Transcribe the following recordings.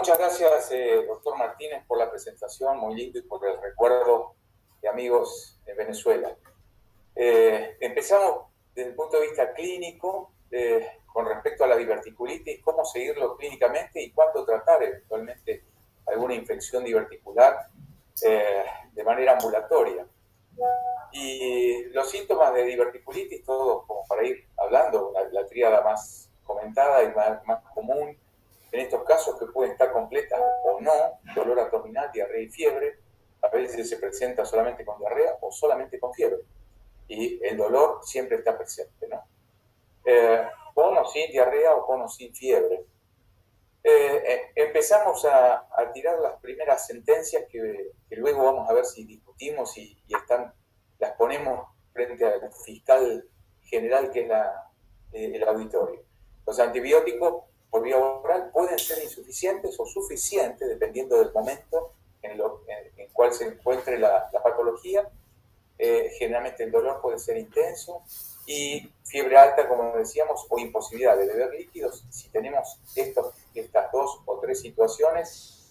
muchas gracias, doctor Martínez, por la presentación, muy lindo, y por el recuerdo de amigos en Venezuela. Empezamos desde el punto de vista clínico, con respecto a la diverticulitis, cómo seguirlo clínicamente y cuándo tratar eventualmente alguna infección diverticular de manera ambulatoria. Y los síntomas de diverticulitis, todos como para ir hablando, la tríada más comentada y más común en estos casos, que pueden estar completas o no: dolor abdominal, diarrea y fiebre. A veces se presenta solamente con diarrea o solamente con fiebre, y el dolor siempre está presente, ¿no? Con o sin diarrea o con o sin fiebre. Empezamos a tirar las primeras sentencias que luego vamos a ver si discutimos y las ponemos frente al fiscal general, que es el auditorio. Los antibióticos por vía oral pueden ser insuficientes o suficientes, dependiendo del momento en cual se encuentre la patología. Generalmente el dolor puede ser intenso, y fiebre alta, como decíamos, o imposibilidad de beber líquidos. Si tenemos estas dos o tres situaciones,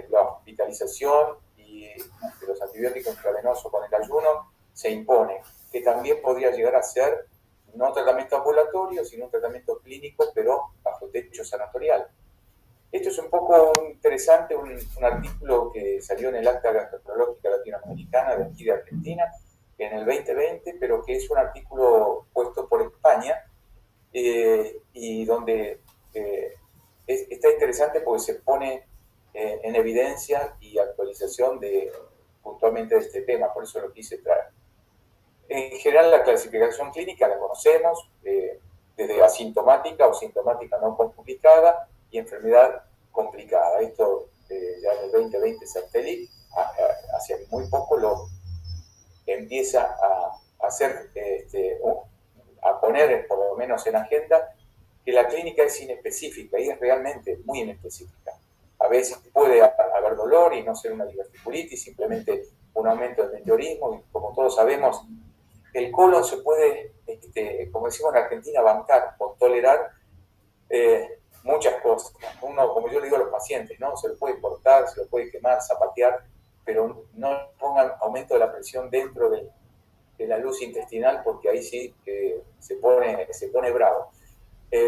la hospitalización y los antibióticos intravenosos con el ayuno se impone, que también podría llegar a ser no un tratamiento ambulatorio, sino un tratamiento clínico, pero bajo techo sanatorial. Esto es un poco interesante, un artículo que salió en el Acta Gastroenterológica Latinoamericana de aquí de Argentina en el 2020, pero que es un artículo puesto por España, y donde está interesante porque se pone en evidencia y actualización puntualmente de este tema, por eso lo quise traer. En general, la clasificación clínica la conocemos, desde asintomática o sintomática no complicada y enfermedad complicada. Esto ya en el 2020 Sartelli, hace muy poco, lo empieza a hacer, a poner por lo menos en agenda, que la clínica es inespecífica, y es realmente muy inespecífica. A veces puede haber dolor y no ser una diverticulitis, simplemente un aumento del meteorismo, y como todos sabemos, el colon se puede, como decimos en Argentina, bancar o tolerar muchas cosas. Uno, como yo le digo a los pacientes, ¿no? Se lo puede cortar, se lo puede quemar, zapatear, pero no pongan aumento de la presión dentro de la luz intestinal, porque ahí sí se pone bravo.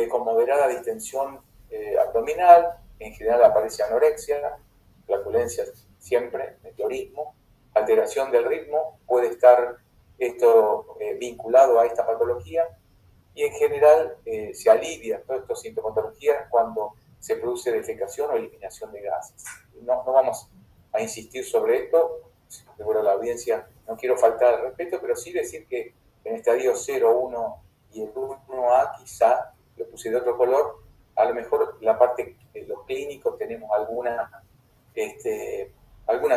Con moderada distensión abdominal, en general aparece anorexia, flatulencia siempre, meteorismo, alteración del ritmo, puede estar esto vinculado a esta patología, y en general se alivia toda esta sintomatología cuando se produce defecación o eliminación de gases. No vamos a insistir sobre esto, seguro la audiencia, no quiero faltar al respeto, pero sí decir que en estadio 0, 1 y el 1A, quizá lo puse de otro color, a lo mejor la parte de los clínicos tenemos alguna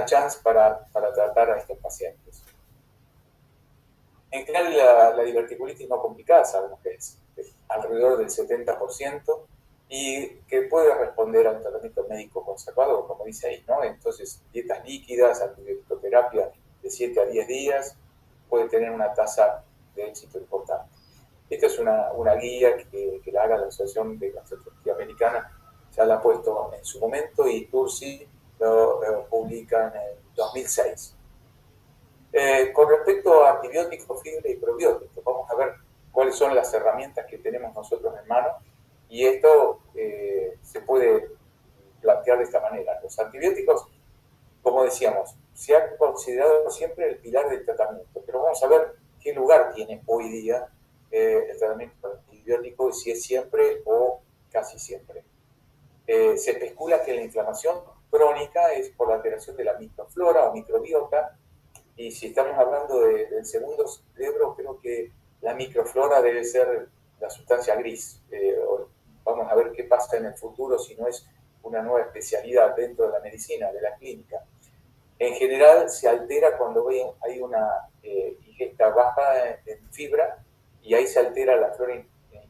chance para tratar a estos pacientes. En general, la diverticulitis no complicada sabemos que es alrededor del 70%, y que puede responder a un tratamiento médico conservador, como dice ahí, ¿no? Entonces, dietas líquidas, antibiótico-terapia de 7 a 10 días, puede tener una tasa de éxito importante. Esta es una guía que la haga la Asociación de Gastroenterología Americana, ya la ha puesto en su momento, y Tursi lo publica en el 2006. Con respecto a antibióticos, fibra y probióticos, vamos a ver cuáles son las herramientas que tenemos nosotros en mano, y esto se puede plantear de esta manera. Los antibióticos, como decíamos, se han considerado siempre el pilar del tratamiento, pero vamos a ver qué lugar tiene hoy día el tratamiento antibiótico, y si es siempre o casi siempre. Se especula que la inflamación crónica es por la alteración de la microflora o microbiota, y si estamos hablando del segundo cerebro, creo que la microflora debe ser la sustancia gris. Vamos a ver qué pasa en el futuro, si no es una nueva especialidad dentro de la medicina, de la clínica. En general se altera cuando hay una ingesta baja en fibra, y ahí se altera la flora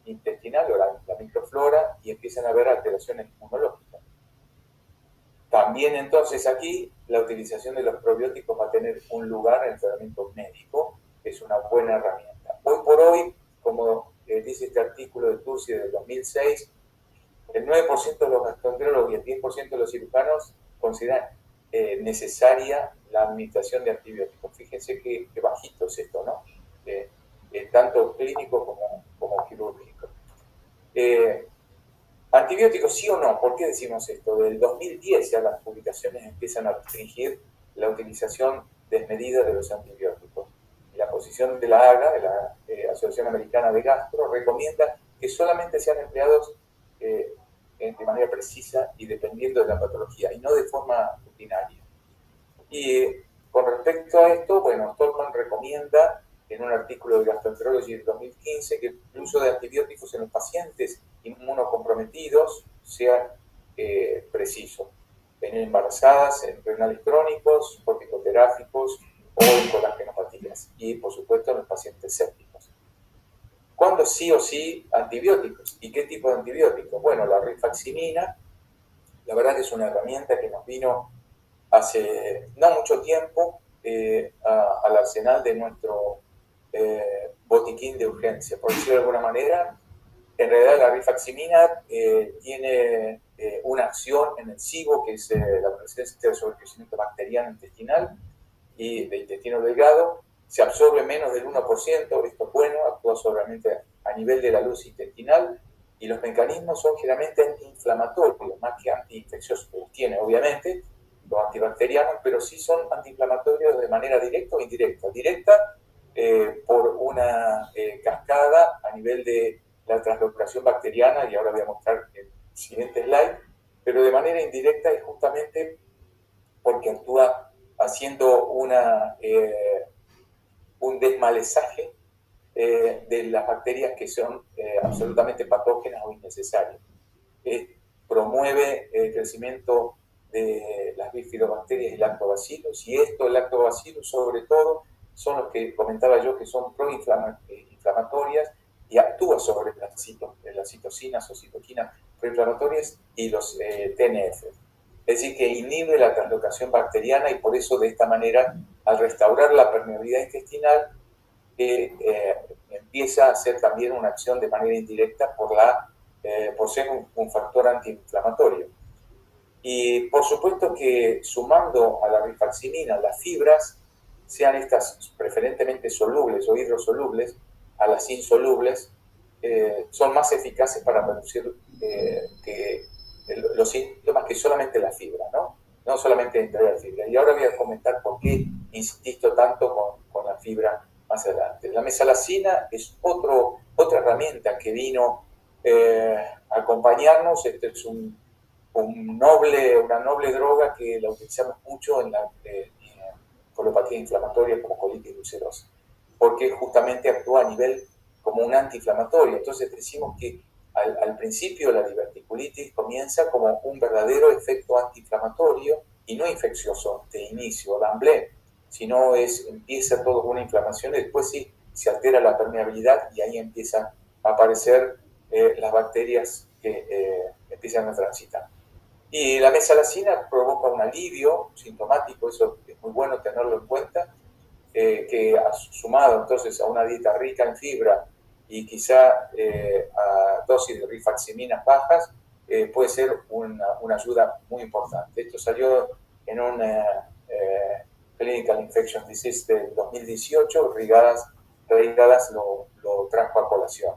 intestinal o la microflora, y empiezan a haber alteraciones inmunológicas. También entonces aquí la utilización de los probióticos va a tener un lugar en el tratamiento médico, que es una buena herramienta. Hoy por hoy, como dice este artículo de Tursi del 2006, El 9% de los gastroenterólogos y el 10% de los cirujanos consideran necesaria la administración de antibióticos. Fíjense que bajito es esto, ¿no? Tanto clínico como quirúrgico. ¿Antibióticos sí o no? ¿Por qué decimos esto? Del 2010 ya las publicaciones empiezan a restringir la utilización desmedida de los antibióticos. La posición de la AGA, de la Asociación Americana de Gastro, recomienda que solamente sean empleados de manera precisa y dependiendo de la patología, y no de forma rutinaria. Y con respecto a esto, bueno, Stolman recomienda en un artículo de Gastroenterology del 2015 que el uso de antibióticos en los pacientes inmunocomprometidos sea preciso. En embarazadas, en renales crónicos, corticoterápicos o en colagenopatías. Y, por supuesto, en los pacientes sépticos. ¿Cuándo sí o sí antibióticos? ¿Y qué tipo de antibióticos? Bueno, la rifaximina, la verdad que es una herramienta que nos vino hace no mucho tiempo al arsenal de nuestro botiquín de urgencia. Por decirlo de alguna manera, en realidad la rifaximina tiene una acción en el SIBO, que es la presencia de sobrecrecimiento bacteriano intestinal y de intestino delgado. Se absorbe menos del 1%, esto es bueno, actúa solamente a nivel de la luz intestinal, y los mecanismos son generalmente antiinflamatorios, más que antiinfecciosos. Tiene, obviamente, los antibacterianos, pero sí son antiinflamatorios de manera directa o indirecta. Directa por una cascada a nivel de la translocación bacteriana, y ahora voy a mostrar el siguiente slide, pero de manera indirecta es justamente porque actúa haciendo un desmalezaje de las bacterias que son absolutamente patógenas o innecesarias. Promueve el crecimiento de las bifidobacterias y lactobacillus, y el lactobacillus sobre todo son los que comentaba yo que son proinflamatorias y actúa sobre las citocinas o citoquinas proinflamatorias y los TNF. Es decir, que inhibe la translocación bacteriana, y por eso de esta manera, al restaurar la permeabilidad intestinal, empieza a hacer también una acción de manera indirecta por ser un factor antiinflamatorio. Y por supuesto que sumando a la rifaximina las fibras, sean estas preferentemente solubles o hidrosolubles, a las insolubles, son más eficaces para reducir los síntomas que solamente la fibra, ¿no? No solamente entrar la fibra. Y ahora voy a comentar por qué insisto tanto con la fibra más adelante. La mesalazina es otra herramienta que vino a acompañarnos. Este es una noble droga que la utilizamos mucho en la colopatía inflamatoria como colitis ulcerosa, porque justamente actúa a nivel como un antiinflamatorio. Entonces decimos que al principio la diverticulitis comienza como un verdadero efecto antiinflamatorio y no infeccioso de inicio, d'emblée, sino empieza todo con una inflamación y después sí se altera la permeabilidad y ahí empiezan a aparecer las bacterias que empiezan a transitar. Y la mesalazina provoca un alivio sintomático, eso es muy bueno tenerlo en cuenta, que sumado entonces a una dieta rica en fibra y quizá a dosis de rifaximinas bajas, puede ser una ayuda muy importante. Esto salió en una Clinical Infectious Disease del 2018, Rigadas lo trajo a colación.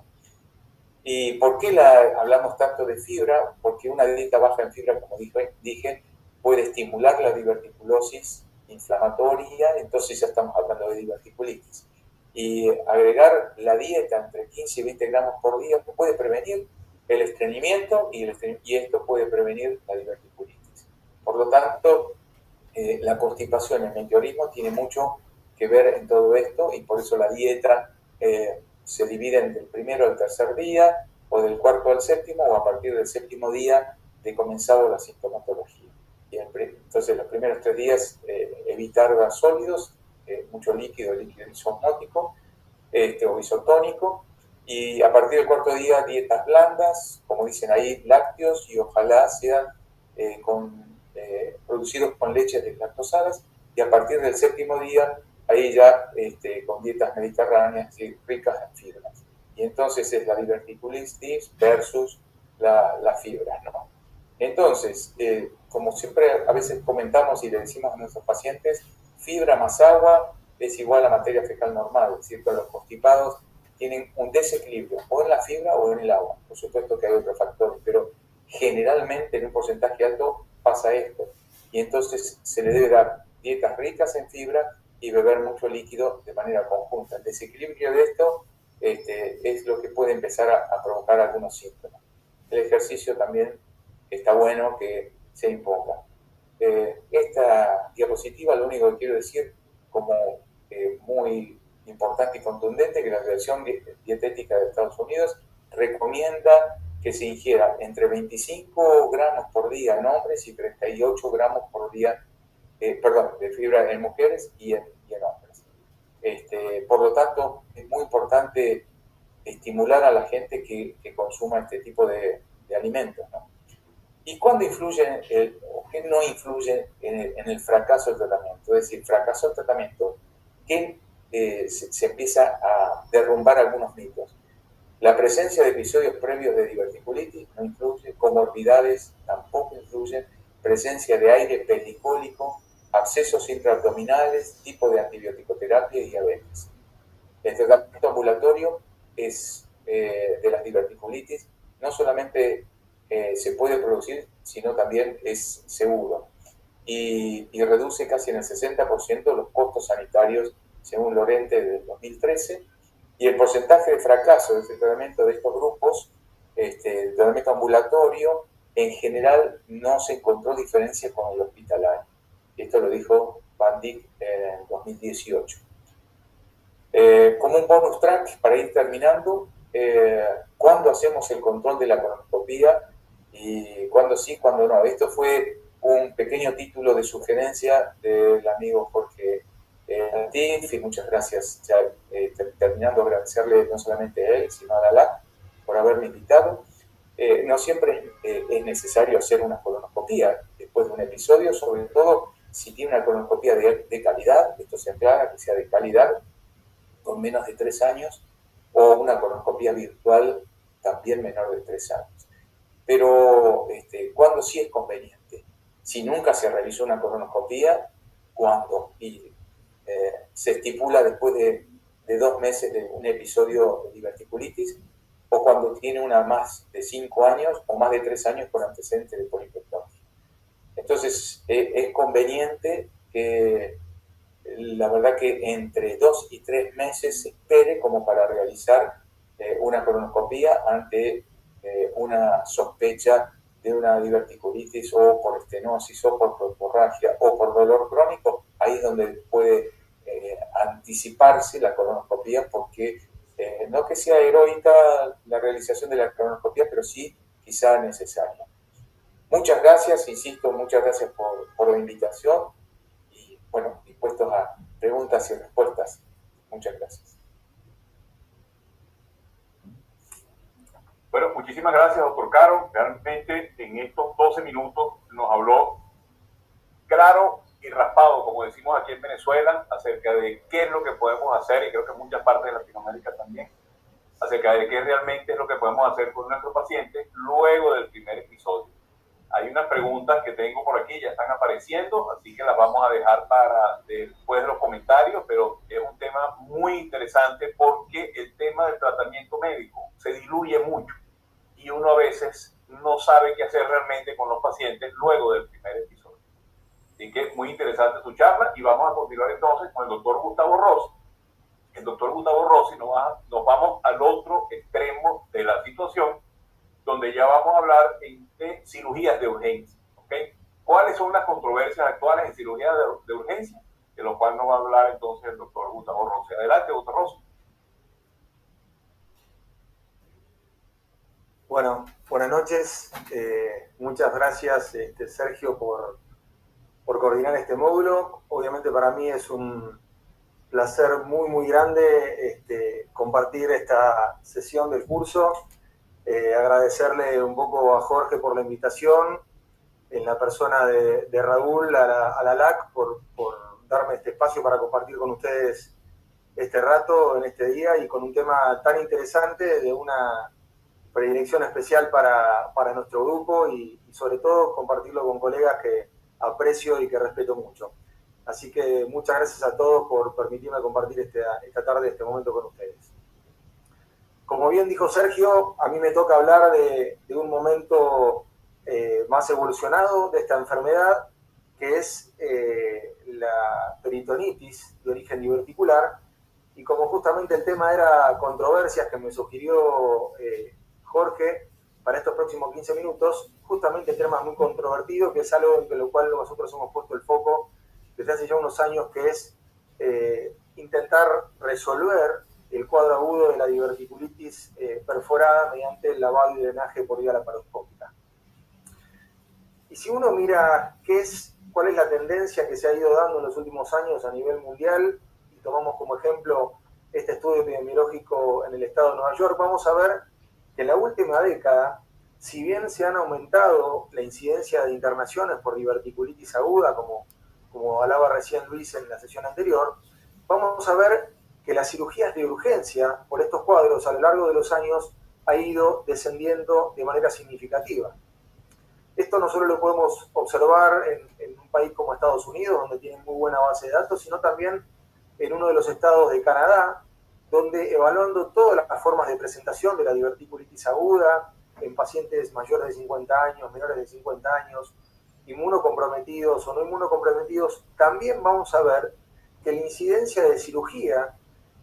¿Y por qué hablamos tanto de fibra? Porque una dieta baja en fibra, como dije, puede estimular la diverticulosis inflamatoria, entonces ya estamos hablando de diverticulitis. Y agregar la dieta entre 15 y 20 gramos por día puede prevenir el estreñimiento y esto puede prevenir la diverticulitis. Por lo tanto, la constipación, el meteorismo tiene mucho que ver en todo esto, y por eso la dieta se dividen del primero al tercer día, o del cuarto al séptimo, o a partir del séptimo día de comenzado la sintomatología. Y entonces los primeros 3 días evitar gas sólidos, mucho líquido isosmótico o isotónico, y a partir del cuarto día dietas blandas, como dicen ahí, lácteos, y ojalá sean producidos con leches deslactosadas, y a partir del séptimo día ahí ya con dietas mediterráneas y ricas en fibras. Y entonces es la diverticulitis versus las fibras, ¿no? Entonces, como siempre a veces comentamos y le decimos a nuestros pacientes, fibra más agua es igual a materia fecal normal, es decir, que los constipados tienen un desequilibrio o en la fibra o en el agua. Por supuesto que hay otros factores, pero generalmente en un porcentaje alto pasa esto. Y entonces se le debe dar dietas ricas en fibra y beber mucho líquido de manera conjunta. El desequilibrio de esto es lo que puede empezar a provocar algunos síntomas. El ejercicio también está bueno que se imponga. Esta diapositiva lo único que quiero decir como muy importante y contundente que la Asociación Dietética de Estados Unidos recomienda que se ingiera entre 25 gramos por día en hombres y 38 gramos por día, de fibra en mujeres y en hombres. Por lo tanto, es muy importante estimular a la gente que consuma este tipo de alimentos, ¿no? ¿Y cuándo influye o qué no influye en el fracaso del tratamiento? Es decir, fracaso del tratamiento que se empieza a derrumbar algunos mitos. La presencia de episodios previos de diverticulitis no influye, comorbidades tampoco influyen, presencia de aire pericólico, abscesos intraabdominales, tipo de antibiótico-terapia y diabetes. El tratamiento ambulatorio de las diverticulitis no solamente se puede producir, sino también es seguro y reduce casi en el 60% los costos sanitarios, según Lorente del 2013, y el porcentaje de fracaso de este tratamiento de estos grupos, el tratamiento ambulatorio, en general no se encontró diferencia con el hospitalario. Esto lo dijo Van Dijk en 2018. Como un bonus track para ir terminando, ¿cuándo hacemos el control de la colonoscopía y cuándo sí, cuándo no? Esto fue un pequeño título de sugerencia del amigo Jorge Latif, y muchas gracias, ya terminando, agradecerle no solamente a él, sino a la LAC por haberme invitado. No siempre es necesario hacer una colonoscopía después de un episodio, sobre todo si tiene una colonoscopía de calidad, esto se aclara, que sea de calidad, con menos de 3 años, o una colonoscopia virtual también menor de 3 años. Pero ¿cuándo sí es conveniente? Si nunca se realizó una colonoscopia, ¿cuándo? Y se estipula después de 2 meses de un episodio de diverticulitis, o cuando tiene una más de 5 años o más de 3 años con antecedentes de polipectomía. Entonces, es conveniente que la verdad que entre 2 y 3 meses se espere como para realizar una colonoscopia ante una sospecha de una diverticulitis o por estenosis o por hemorragia o por dolor crónico. Ahí es donde puede anticiparse la colonoscopia, porque no que sea heroica la realización de la colonoscopia, pero sí quizá necesaria. Muchas gracias, insisto, muchas gracias por la invitación y bueno, dispuestos a preguntas y respuestas. Muchas gracias. Bueno, muchísimas gracias, doctor Caro. Realmente en estos 12 minutos nos habló claro y raspado, como decimos aquí en Venezuela, acerca de qué es lo que podemos hacer, y creo que en muchas partes de Latinoamérica también, acerca de qué realmente es lo que podemos hacer con nuestros pacientes luego del primer episodio. Hay unas preguntas que tengo por aquí, ya están apareciendo, así que las vamos a dejar para después de los comentarios, pero es un tema muy interesante porque el tema del tratamiento médico se diluye mucho y uno a veces no sabe qué hacer realmente con los pacientes luego del primer episodio. Así que muy interesante su charla y vamos a continuar entonces con el doctor Gustavo Rossi. El doctor Gustavo Rossi nos vamos al otro extremo de la situación, donde ya vamos a hablar de cirugías de urgencia. ¿Okay? ¿Cuáles son las controversias actuales en cirugías de urgencia? De lo cual nos va a hablar entonces el doctor Gustavo Rossi. Adelante, doctor Rossi. Bueno, buenas noches. Muchas gracias, Sergio, por coordinar este módulo. Obviamente para mí es un placer muy, muy grande compartir esta sesión del curso. Agradecerle un poco a Jorge por la invitación, en la persona de Raúl, a la LAC, por darme este espacio para compartir con ustedes este rato, en este día, y con un tema tan interesante de una predilección especial para nuestro grupo y sobre todo compartirlo con colegas que aprecio y que respeto mucho. Así que muchas gracias a todos por permitirme compartir esta tarde, este momento con ustedes. Como bien dijo Sergio, a mí me toca hablar de un momento más evolucionado de esta enfermedad, que es la peritonitis de origen diverticular. Y como justamente el tema era controversias que me sugirió Jorge para estos próximos 15 minutos, justamente el tema es muy controvertido, que es algo en lo cual nosotros hemos puesto el foco desde hace ya unos años, que es intentar resolver el cuadro agudo de la diverticulitis perforada mediante el lavado y drenaje por vía laparoscópica. Y si uno mira cuál es la tendencia que se ha ido dando en los últimos años a nivel mundial, y tomamos como ejemplo este estudio epidemiológico en el estado de Nueva York, vamos a ver que en la última década, si bien se han aumentado la incidencia de internaciones por diverticulitis aguda, como hablaba recién Luis en la sesión anterior, vamos a ver que las cirugías de urgencia por estos cuadros a lo largo de los años ha ido descendiendo de manera significativa. Esto no solo lo podemos observar en un país como Estados Unidos, donde tienen muy buena base de datos, sino también en uno de los estados de Canadá, donde evaluando todas las formas de presentación de la diverticulitis aguda en pacientes mayores de 50 años, menores de 50 años, inmunocomprometidos o no inmunocomprometidos, también vamos a ver que la incidencia de cirugía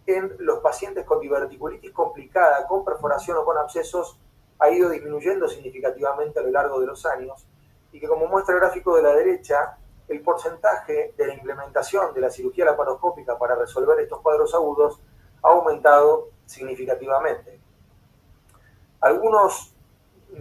en los pacientes con diverticulitis complicada, con perforación o con abscesos, ha ido disminuyendo significativamente a lo largo de los años, y que, como muestra el gráfico de la derecha, el porcentaje de la implementación de la cirugía laparoscópica para resolver estos cuadros agudos ha aumentado significativamente. Algunos,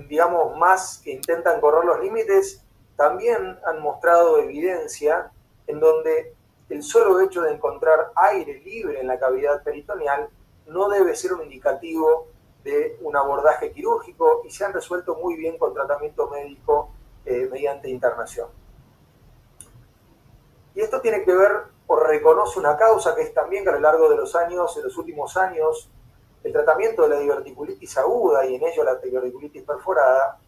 digamos, más que intentan correr los límites, también han mostrado evidencia en donde el solo hecho de encontrar aire libre en la cavidad peritoneal no debe ser un indicativo de un abordaje quirúrgico, y se han resuelto muy bien con tratamiento médico mediante internación. Y esto tiene que ver o reconoce una causa, que es también que a lo largo de los años, de los últimos años, el tratamiento de la diverticulitis aguda y en ello la diverticulitis perforada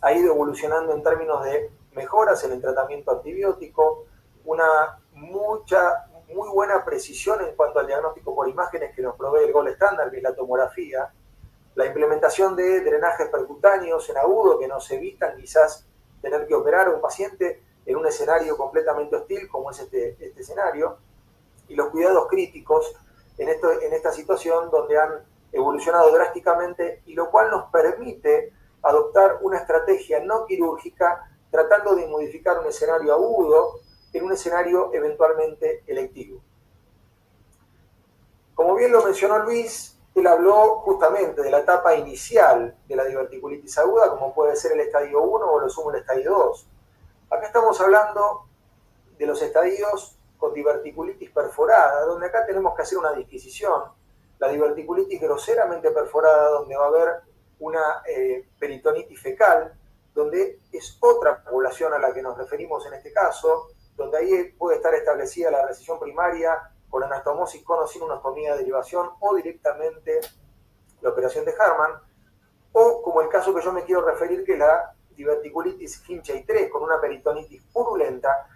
ha ido evolucionando en términos de mejoras en el tratamiento antibiótico, una muy buena precisión en cuanto al diagnóstico por imágenes que nos provee el gold estándar, que es la tomografía, la implementación de drenajes percutáneos en agudo que nos evitan quizás tener que operar a un paciente en un escenario completamente hostil como es este escenario, y los cuidados críticos en esta situación donde han evolucionado drásticamente, y lo cual nos permite adoptar una estrategia no quirúrgica tratando de modificar un escenario agudo en un escenario eventualmente electivo. Como bien lo mencionó Luis, él habló justamente de la etapa inicial de la diverticulitis aguda, como puede ser el estadio 1 o lo sumo el estadio 2. Acá estamos hablando de los estadios con diverticulitis perforada, donde acá tenemos que hacer una disquisición. La diverticulitis groseramente perforada, donde va a haber una peritonitis fecal, donde es otra población a la que nos referimos en este caso, donde ahí puede estar establecida la recesión primaria con anastomosis con o sin ostomía de derivación, o directamente la operación de Harman, o como el caso que yo me quiero referir, que es la diverticulitis Hinchey 3 con una peritonitis purulenta,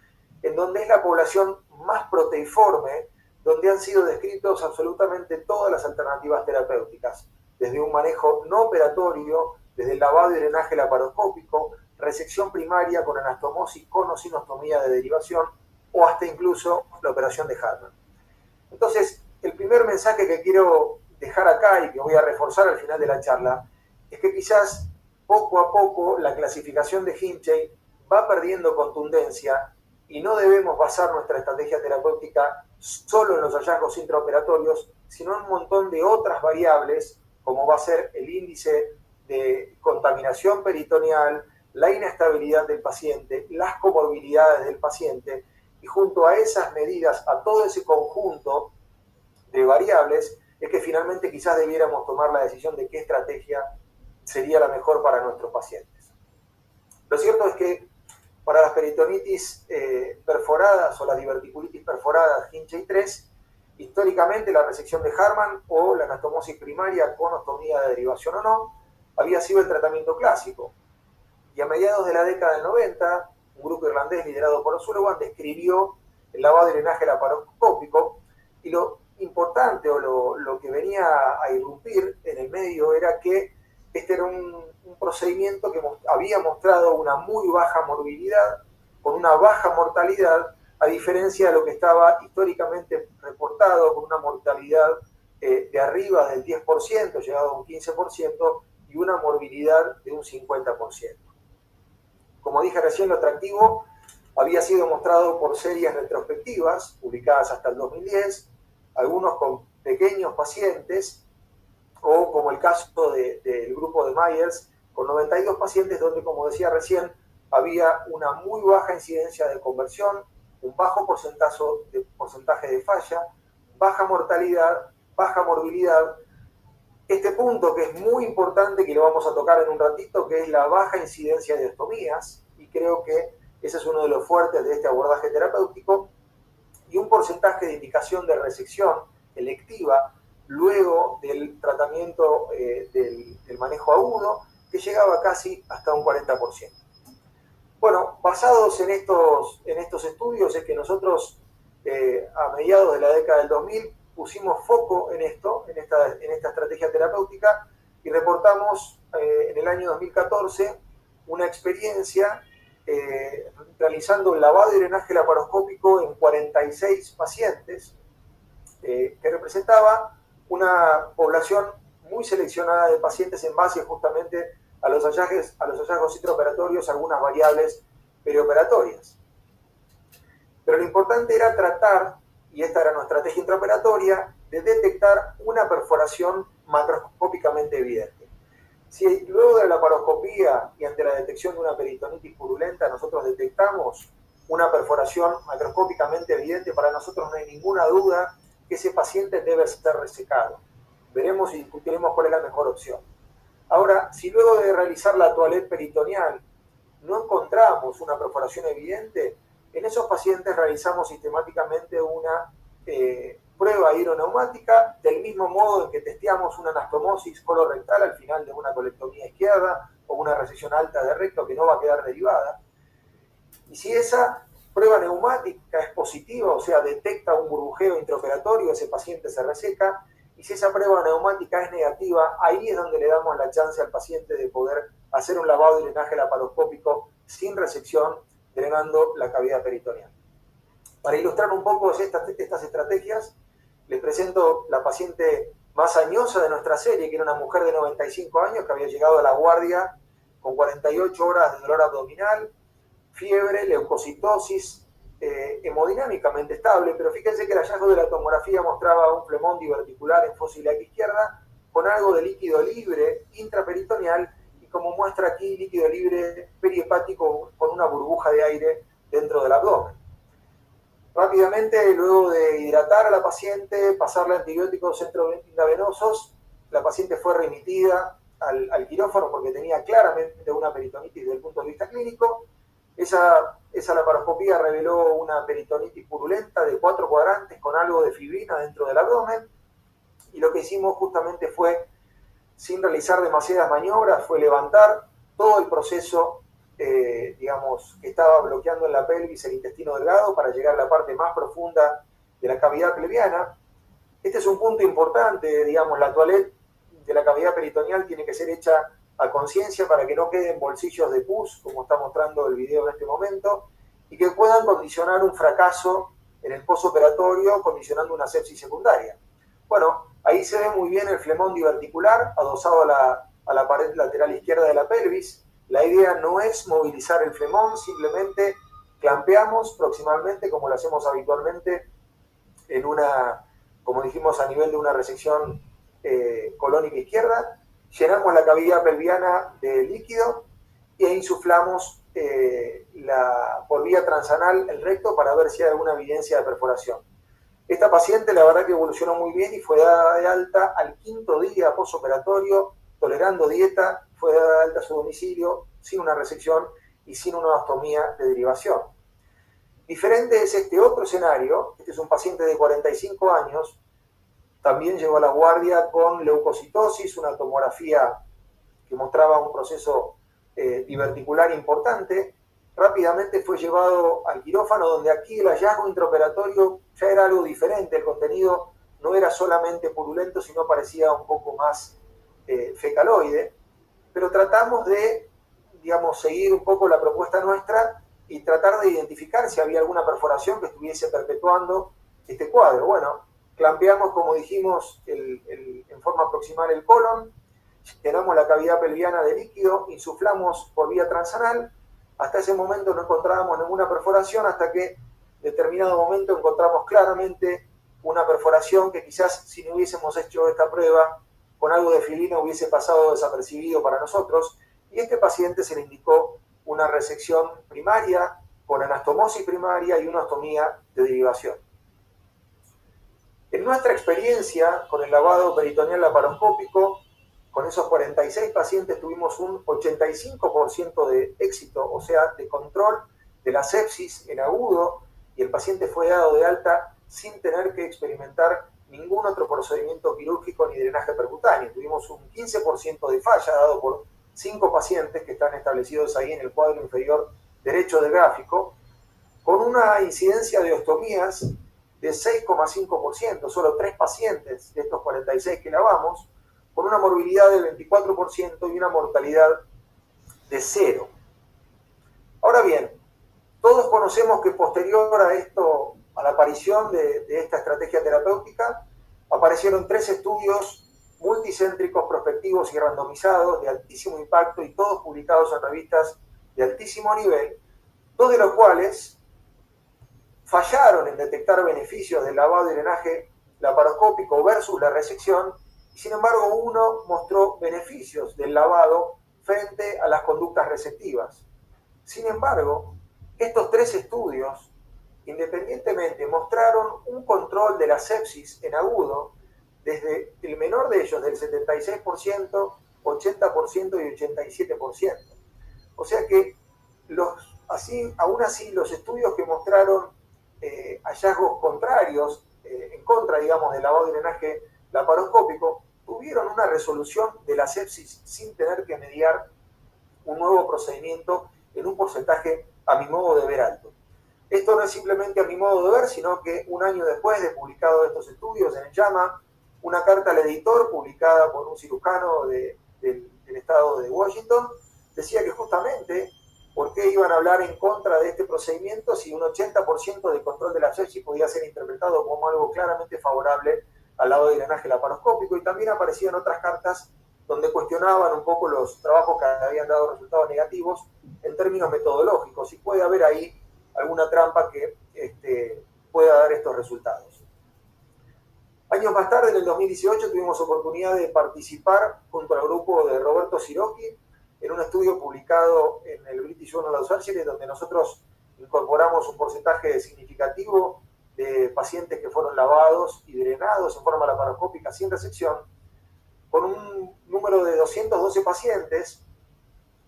en donde es la población más proteiforme, donde han sido descritos absolutamente todas las alternativas terapéuticas, desde un manejo no operatorio, desde el lavado y drenaje laparoscópico, resección primaria con anastomosis con o sin ostomía de derivación, o hasta incluso la operación de Harman. Entonces, el primer mensaje que quiero dejar acá y que voy a reforzar al final de la charla es que quizás poco a poco la clasificación de Hinchey va perdiendo contundencia, y no debemos basar nuestra estrategia terapéutica solo en los hallazgos intraoperatorios, sino en un montón de otras variables, como va a ser el índice de contaminación peritoneal, la inestabilidad del paciente, las comorbilidades del paciente, y junto a esas medidas, a todo ese conjunto de variables, es que finalmente quizás debiéramos tomar la decisión de qué estrategia sería la mejor para nuestros pacientes. Lo cierto es que para las peritonitis perforadas o las diverticulitis perforadas Hinchey 3, históricamente la resección de Harman o la anastomosis primaria con ostomía de derivación o no había sido el tratamiento clásico. Y a mediados de la década del 90, un grupo irlandés liderado por O'Sullivan describió el lavado y drenaje laparoscópico, y lo importante o lo que venía a irrumpir en el medio era que este era un procedimiento que había mostrado una muy baja morbilidad, con una baja mortalidad, a diferencia de lo que estaba históricamente reportado, con una mortalidad de arriba del 10%, llegado a un 15%, y una morbilidad de un 50%. Como dije recién, lo atractivo había sido mostrado por series retrospectivas, publicadas hasta el 2010, algunos con pequeños pacientes, o como el caso del grupo de Myers, con 92 pacientes, donde, como decía recién, había una muy baja incidencia de conversión, un bajo porcentaje de falla, baja mortalidad, baja morbilidad. Este punto, que es muy importante, que lo vamos a tocar en un ratito, que es la baja incidencia de ostomías, y creo que ese es uno de los fuertes de este abordaje terapéutico, y un porcentaje de indicación de resección electiva luego del tratamiento del manejo agudo, que llegaba casi hasta un 40%. Bueno, basados en estos estudios es que nosotros a mediados de la década del 2000 pusimos foco en esta estrategia terapéutica, y reportamos en el año 2014 una experiencia realizando el lavado y drenaje laparoscópico en 46 pacientes, que representaba una población muy seleccionada de pacientes en base justamente a los hallazgos intraoperatorios, algunas variables perioperatorias. Pero lo importante era tratar, y esta era nuestra estrategia intraoperatoria, de detectar una perforación macroscópicamente evidente. Si luego de la laparoscopía y ante la detección de una peritonitis purulenta nosotros detectamos una perforación macroscópicamente evidente, para nosotros no hay ninguna duda que ese paciente debe ser resecado. Veremos y discutiremos cuál es la mejor opción. Ahora, si luego de realizar la toilette peritoneal no encontramos una perforación evidente, en esos pacientes realizamos sistemáticamente una prueba hidroneumática, del mismo modo en que testeamos una anastomosis colorectal al final de una colectomía izquierda o una resección alta de recto que no va a quedar derivada. Y si esa prueba neumática es positiva, o sea, detecta un burbujeo intraoperatorio, ese paciente se reseca. Y si esa prueba neumática es negativa, ahí es donde le damos la chance al paciente de poder hacer un lavado y drenaje laparoscópico sin resección, drenando la cavidad peritoneal. Para ilustrar un poco estas estrategias, les presento la paciente más añosa de nuestra serie, que era una mujer de 95 años que había llegado a la guardia con 48 horas de dolor abdominal, fiebre, leucocitosis, hemodinámicamente estable, pero fíjense que el hallazgo de la tomografía mostraba un flemón diverticular en fosa ilíaca izquierda con algo de líquido libre intraperitoneal, y como muestra aquí, líquido libre perihepático con una burbuja de aire dentro del abdomen. Rápidamente, luego de hidratar a la paciente, pasarle antibióticos intravenosos, la paciente fue remitida al quirófano porque tenía claramente una peritonitis desde el punto de vista clínico. Esa laparoscopía reveló una peritonitis purulenta de 4 cuadrantes con algo de fibrina dentro del abdomen, y lo que hicimos justamente fue, sin realizar demasiadas maniobras, fue levantar todo el proceso que estaba bloqueando en la pelvis el intestino delgado para llegar a la parte más profunda de la cavidad pelviana. Este es un punto importante, la toilette de la cavidad peritoneal tiene que ser hecha a conciencia para que no queden bolsillos de pus, como está mostrando el video en este momento, y que puedan condicionar un fracaso en el postoperatorio, condicionando una sepsis secundaria. Bueno, ahí se ve muy bien el flemón diverticular adosado a la pared lateral izquierda de la pelvis. La idea no es movilizar el flemón, simplemente clampeamos proximalmente, como lo hacemos habitualmente como dijimos, a nivel de una resección colónica izquierda. Llenamos la cavidad pelviana de líquido e insuflamos por vía transanal el recto para ver si hay alguna evidencia de perforación. Esta paciente, la verdad que evolucionó muy bien y fue dada de alta al 5º día postoperatorio, tolerando dieta, fue dada de alta a su domicilio sin una resección y sin una ostomía de derivación. Diferente es este otro escenario. Este es un paciente de 45 años, también llegó a la guardia con leucocitosis, una tomografía que mostraba un proceso diverticular importante, rápidamente fue llevado al quirófano, donde aquí el hallazgo intraoperatorio ya era algo diferente, el contenido no era solamente purulento, sino parecía un poco más fecaloide, pero tratamos de, digamos, seguir un poco la propuesta nuestra y tratar de identificar si había alguna perforación que estuviese perpetuando este cuadro. Bueno, clampeamos, como dijimos, en forma proximal el colon, llenamos la cavidad pelviana de líquido, insuflamos por vía transanal. Hasta ese momento no encontrábamos ninguna perforación, hasta que en determinado momento encontramos claramente una perforación que quizás si no hubiésemos hecho esta prueba con algo de filina hubiese pasado desapercibido para nosotros, y a este paciente se le indicó una resección primaria con anastomosis primaria y una ostomía de derivación. En nuestra experiencia con el lavado peritoneal laparoscópico, con esos 46 pacientes tuvimos un 85% de éxito, o sea, de control de la sepsis en agudo, y el paciente fue dado de alta sin tener que experimentar ningún otro procedimiento quirúrgico ni drenaje percutáneo. Tuvimos un 15% de falla dado por 5 pacientes que están establecidos ahí en el cuadro inferior derecho del gráfico, con una incidencia de ostomías de 6,5%, solo 3 pacientes de estos 46 que lavamos, con una morbilidad del 24% y una mortalidad de 0. Ahora bien, todos conocemos que posterior a esto, a la aparición de esta estrategia terapéutica, aparecieron 3 estudios multicéntricos, prospectivos y randomizados de altísimo impacto y todos publicados en revistas de altísimo nivel, 2 de los cuales fallaron en detectar beneficios del lavado y drenaje laparoscópico versus la resección, y sin embargo uno mostró beneficios del lavado frente a las conductas receptivas. Sin embargo, estos 3 estudios independientemente mostraron un control de la sepsis en agudo desde el menor de ellos del 76%, 80% y 87%. O sea que aún así los estudios que mostraron hallazgos contrarios en contra, digamos, del lavado y drenaje laparoscópico tuvieron una resolución de la sepsis sin tener que mediar un nuevo procedimiento en un porcentaje a mi modo de ver alto. Esto no es simplemente a mi modo de ver, sino que un año después de publicado estos estudios en JAMA, una carta al editor publicada por un cirujano del estado de Washington decía que justamente por qué iban a hablar en contra de este procedimiento si un 80% del control de la sepsis podía ser interpretado como algo claramente favorable al lavado de drenaje laparoscópico, y también aparecían otras cartas donde cuestionaban un poco los trabajos que habían dado resultados negativos en términos metodológicos, y puede haber ahí alguna trampa que pueda dar estos resultados. Años más tarde, en el 2018, tuvimos oportunidad de participar junto al grupo de Roberto Sirocchi en un estudio publicado en el British Journal of Surgery, donde nosotros incorporamos un porcentaje significativo de pacientes que fueron lavados y drenados en forma laparoscópica sin resección, con un número de 212 pacientes.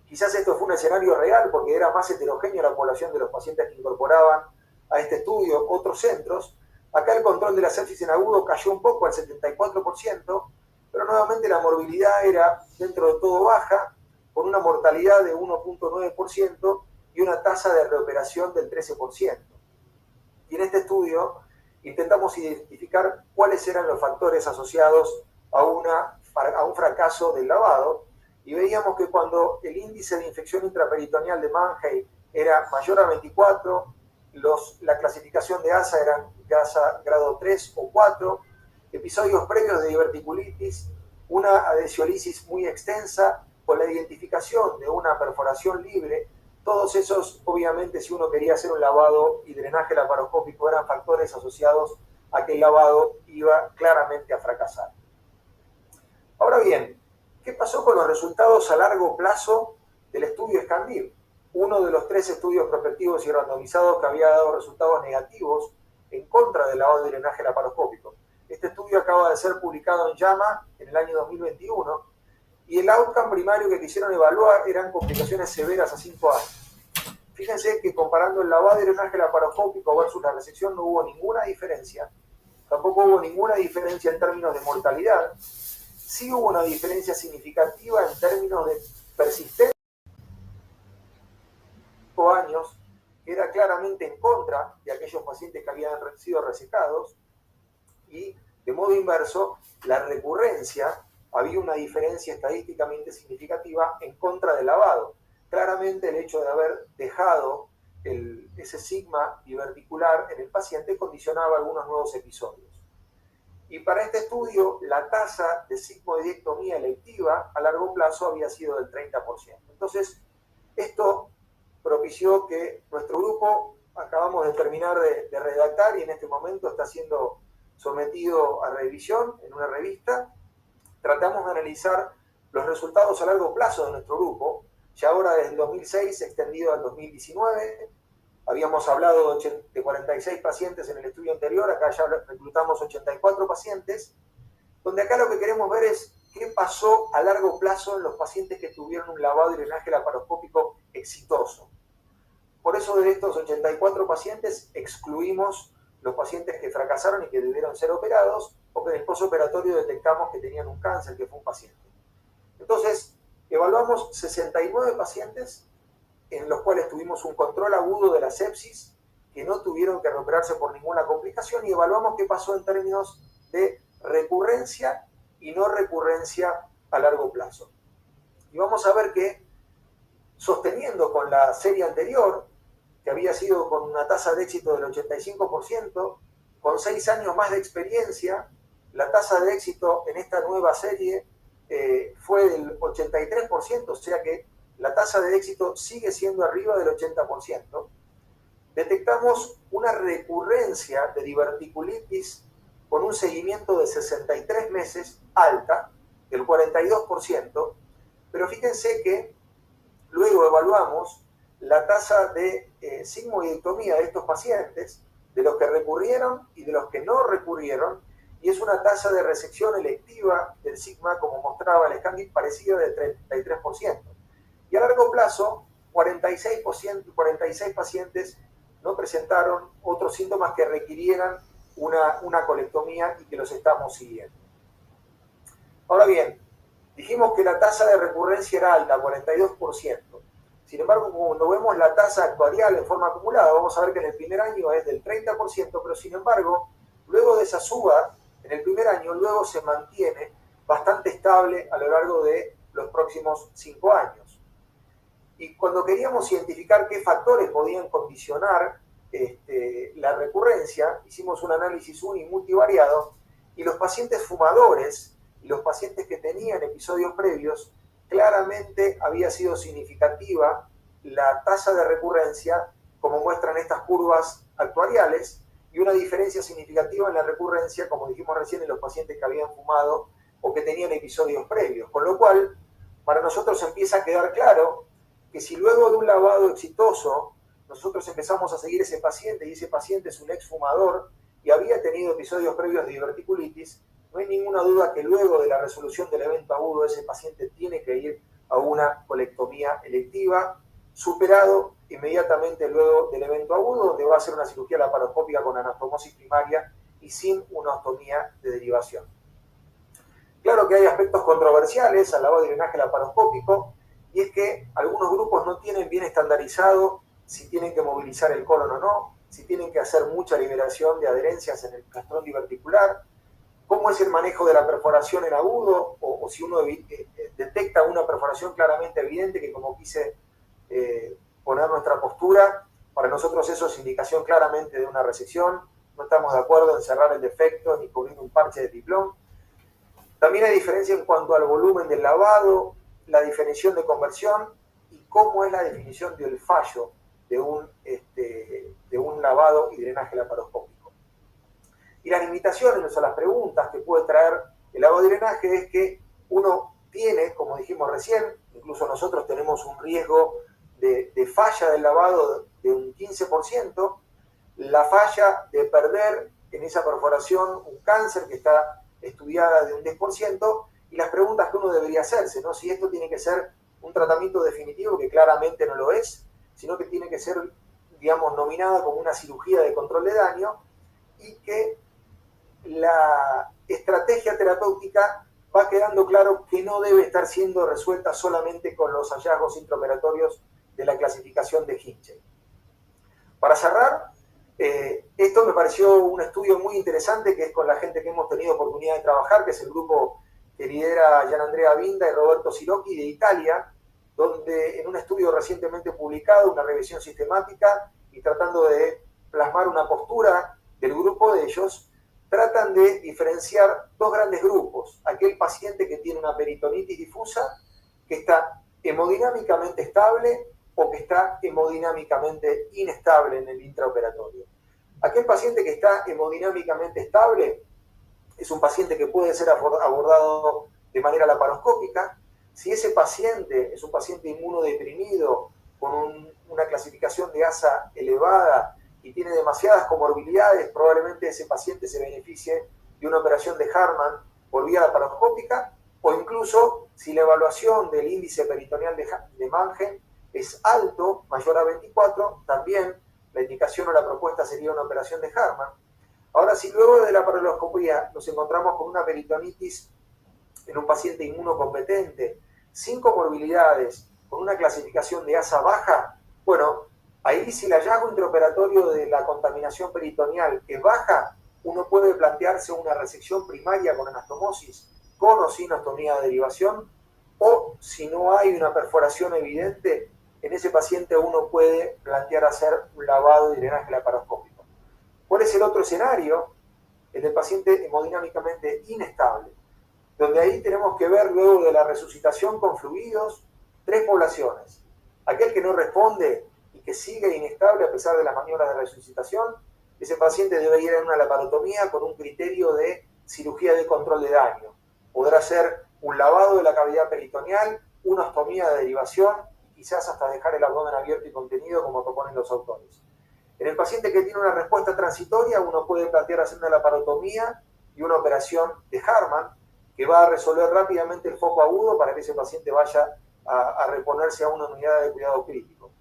Quizás esto fue un escenario real porque era más heterogénea la población de los pacientes que incorporaban a este estudio otros centros. Acá el control de la sepsis en agudo cayó un poco al 74%, pero nuevamente la morbilidad era dentro de todo baja, con una mortalidad de 1,9% y una tasa de reoperación del 13%. Y en este estudio intentamos identificar cuáles eran los factores asociados a un fracaso del lavado, y veíamos que cuando el índice de infección intraperitoneal de Mannheim era mayor a 24, la clasificación de ASA era ASA grado 3 o 4, episodios previos de diverticulitis, una adhesiolisis muy extensa con la identificación de una perforación libre. Todos esos, obviamente, si uno quería hacer un lavado y drenaje laparoscópico, eran factores asociados a que el lavado iba claramente a fracasar. Ahora bien, ¿qué pasó con los resultados a largo plazo del estudio Escandil? Uno de los 3 estudios prospectivos y randomizados que había dado resultados negativos en contra del lavado y drenaje laparoscópico. Este estudio acaba de ser publicado en JAMA en el año 2021, y el outcome primario que quisieron evaluar eran complicaciones severas a 5 años. Fíjense que comparando el lavado y drenaje laparoscópico versus la resección no hubo ninguna diferencia, tampoco hubo ninguna diferencia en términos de mortalidad. sí hubo una diferencia significativa en términos de persistencia. 5 años, que era claramente en contra de aquellos pacientes que habían sido resecados, y de modo inverso, la recurrencia, había una diferencia estadísticamente significativa en contra del lavado. Claramente el hecho de haber dejado ese sigma diverticular en el paciente condicionaba algunos nuevos episodios. Y para este estudio, la tasa de sigmoidectomía electiva a largo plazo había sido del 30%. Entonces, esto propició que nuestro grupo, acabamos de terminar de redactar y en este momento está siendo sometido a revisión en una revista. Tratamos de analizar los resultados a largo plazo de nuestro grupo, ya ahora desde el 2006 extendido al 2019. Habíamos hablado de 46 pacientes en el estudio anterior, acá ya reclutamos 84 pacientes, donde acá lo que queremos ver es qué pasó a largo plazo en los pacientes que tuvieron un lavado y drenaje laparoscópico exitoso. Por eso de estos 84 pacientes excluimos los pacientes que fracasaron y que debieron ser operados, o que en el postoperatorio detectamos que tenían un cáncer, que fue un paciente. Entonces, evaluamos 69 pacientes en los cuales tuvimos un control agudo de la sepsis, que no tuvieron que reoperarse por ninguna complicación, y evaluamos qué pasó en términos de recurrencia y no recurrencia a largo plazo. Y vamos a ver que, sosteniendo con la serie anterior, que había sido con una tasa de éxito del 85%, con 6 años más de experiencia, la tasa de éxito en esta nueva serie fue del 83%, o sea que la tasa de éxito sigue siendo arriba del 80%. Detectamos una recurrencia de diverticulitis con un seguimiento de 63 meses alta, del 42%, pero fíjense que luego evaluamos la tasa de sigmoidectomía de estos pacientes, de los que recurrieron y de los que no recurrieron, y es una tasa de resección electiva del sigma, como mostraba el scan, parecida del 33%. Y a largo plazo, 46 pacientes no presentaron otros síntomas que requirieran una colectomía y que los estamos siguiendo. Ahora bien, dijimos que la tasa de recurrencia era alta, 42%. Sin embargo, cuando vemos la tasa actuarial en forma acumulada, vamos a ver que en el primer año es del 30%, pero sin embargo, luego de esa suba, en el primer año, luego se mantiene bastante estable a lo largo de los próximos 5 años. Y cuando queríamos identificar qué factores podían condicionar la recurrencia, hicimos un análisis uni multivariado, y los pacientes fumadores y los pacientes que tenían episodios previos, claramente había sido significativa la tasa de recurrencia, como muestran estas curvas actuariales, y una diferencia significativa en la recurrencia, como dijimos recién, en los pacientes que habían fumado o que tenían episodios previos. Con lo cual, para nosotros empieza a quedar claro que si luego de un lavado exitoso nosotros empezamos a seguir ese paciente, y ese paciente es un exfumador y había tenido episodios previos de diverticulitis, no hay ninguna duda que luego de la resolución del evento agudo ese paciente tiene que ir a una colectomía electiva, superado inmediatamente luego del evento agudo, donde va a ser una cirugía laparoscópica con anastomosis primaria y sin una ostomía de derivación. Claro que hay aspectos controversiales al lavado y drenaje laparoscópico, y es que algunos grupos no tienen bien estandarizado si tienen que movilizar el colon o no, si tienen que hacer mucha liberación de adherencias en el castrón diverticular, cómo es el manejo de la perforación en agudo, o si uno detecta una perforación claramente evidente, que como quise poner nuestra postura, para nosotros eso es indicación claramente de una resección, no estamos de acuerdo en cerrar el defecto ni cubrir un parche de tiplón. También hay diferencia en cuanto al volumen del lavado, la definición de conversión y cómo es la definición del fallo de un lavado y drenaje laparoscópico. Y las limitaciones o las preguntas que puede traer el lavado y drenaje es que uno tiene, como dijimos recién, incluso nosotros tenemos un riesgo de falla del lavado de un 15%, la falla de perder en esa perforación un cáncer que está estudiada de un 10%, y las preguntas que uno debería hacerse, ¿no? Si esto tiene que ser un tratamiento definitivo, que claramente no lo es, sino que tiene que ser, digamos, nominada como una cirugía de control de daño, y que la estrategia terapéutica va quedando claro que no debe estar siendo resuelta solamente con los hallazgos intraoperatorios de la clasificación de Hinchey. Para cerrar, esto me pareció un estudio muy interesante, que es con la gente que hemos tenido oportunidad de trabajar, que es el grupo que lidera Gianandrea Vinda y Roberto Sirocchi de Italia, donde en un estudio recientemente publicado, una revisión sistemática, y tratando de plasmar una postura del grupo de ellos, tratan de diferenciar dos grandes grupos: aquel paciente que tiene una peritonitis difusa, que está hemodinámicamente estable o que está hemodinámicamente inestable en el intraoperatorio. Aquel paciente que está hemodinámicamente estable es un paciente que puede ser abordado de manera laparoscópica. Si ese paciente es un paciente inmunodeprimido con una clasificación de ASA elevada y tiene demasiadas comorbilidades, probablemente ese paciente se beneficie de una operación de Hartmann por vía laparoscópica, o incluso si la evaluación del índice peritoneal de Mannheim es alto, mayor a 24, también la indicación o la propuesta sería una operación de Hartmann. Ahora, si luego de la paraloscopía nos encontramos con una peritonitis en un paciente inmunocompetente, sin comorbilidades, con una clasificación de ASA baja, bueno, ahí si el hallazgo intraoperatorio de la contaminación peritoneal es baja, uno puede plantearse una resección primaria con anastomosis, con o sin ostomía de derivación, o si no hay una perforación evidente, en ese paciente uno puede plantear hacer un lavado y drenaje laparoscópico. ¿Cuál es el otro escenario? El del paciente hemodinámicamente inestable, donde ahí tenemos que ver, luego de la resucitación con fluidos, tres poblaciones: aquel que no responde y que sigue inestable a pesar de las maniobras de resucitación. Ese paciente debe ir a una laparotomía con un criterio de cirugía de control de daño. Podrá ser un lavado de la cavidad peritoneal, una ostomía de derivación y quizás hasta dejar el abdomen abierto y contenido, como proponen los autores. En el paciente que tiene una respuesta transitoria, uno puede plantear hacer una laparotomía y una operación de Hartmann, que va a resolver rápidamente el foco agudo para que ese paciente vaya a reponerse a una unidad de cuidado crítico.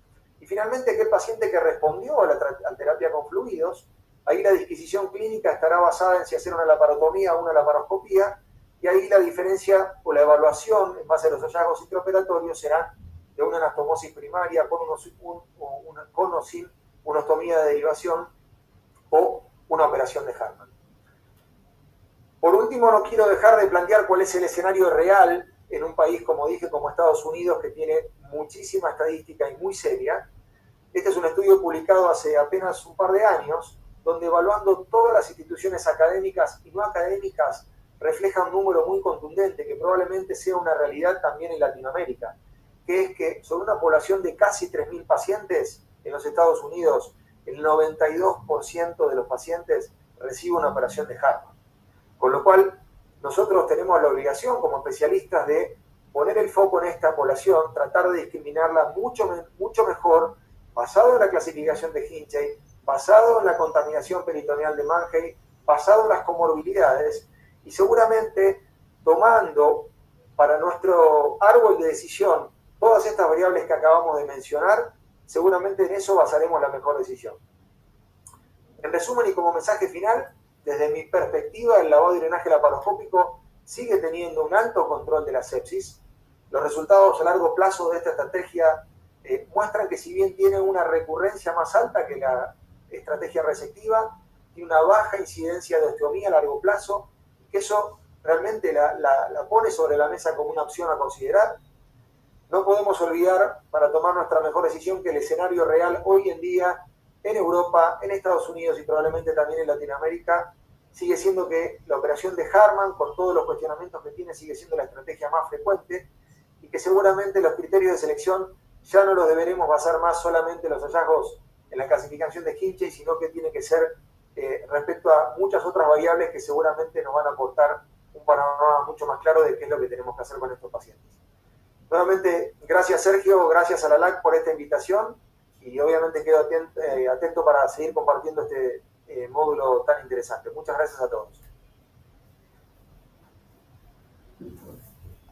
Y finalmente, aquel paciente que respondió a la terapia con fluidos, ahí la disquisición clínica estará basada en si hacer una laparotomía o una laparoscopía, y ahí la diferencia o la evaluación en base a los hallazgos intraoperatorios será de una anastomosis primaria con o sin una ostomía de derivación o una operación de Hartmann. Por último, no quiero dejar de plantear cuál es el escenario real en un país, como dije, como Estados Unidos, que tiene muchísima estadística y muy seria. Este es un estudio publicado hace apenas un par de años, donde, evaluando todas las instituciones académicas y no académicas, refleja un número muy contundente, que probablemente sea una realidad también en Latinoamérica, que es que sobre una población de casi 3.000 pacientes en los Estados Unidos, el 92% de los pacientes recibe una operación de Hartmann. Con lo cual, nosotros tenemos la obligación como especialistas de poner el foco en esta población, tratar de discriminarla mucho mejor, basado en la clasificación de Hinchey, basado en la contaminación peritoneal de Mannheim, basado en las comorbilidades, y seguramente tomando para nuestro árbol de decisión todas estas variables que acabamos de mencionar, seguramente en eso basaremos la mejor decisión. En resumen y como mensaje final, desde mi perspectiva, el lavado y drenaje laparoscópico sigue teniendo un alto control de la sepsis. Los resultados a largo plazo de esta estrategia muestran que, si bien tiene una recurrencia más alta que la estrategia resectiva, tiene una baja incidencia de osteomía a largo plazo, que eso realmente la pone sobre la mesa como una opción a considerar. No podemos olvidar, para tomar nuestra mejor decisión, que el escenario real hoy en día en Europa, en Estados Unidos y probablemente también en Latinoamérica, sigue siendo que la operación de Hartmann, con todos los cuestionamientos que tiene, sigue siendo la estrategia más frecuente, y que seguramente los criterios de selección ya no los deberemos basar más solamente en los hallazgos en la clasificación de Hinchey, sino que tiene que ser respecto a muchas otras variables que seguramente nos van a aportar un panorama mucho más claro de qué es lo que tenemos que hacer con estos pacientes. Nuevamente, gracias Sergio, gracias a la LAC por esta invitación, y obviamente quedo atento para seguir compartiendo este módulo tan interesante. Muchas gracias a todos.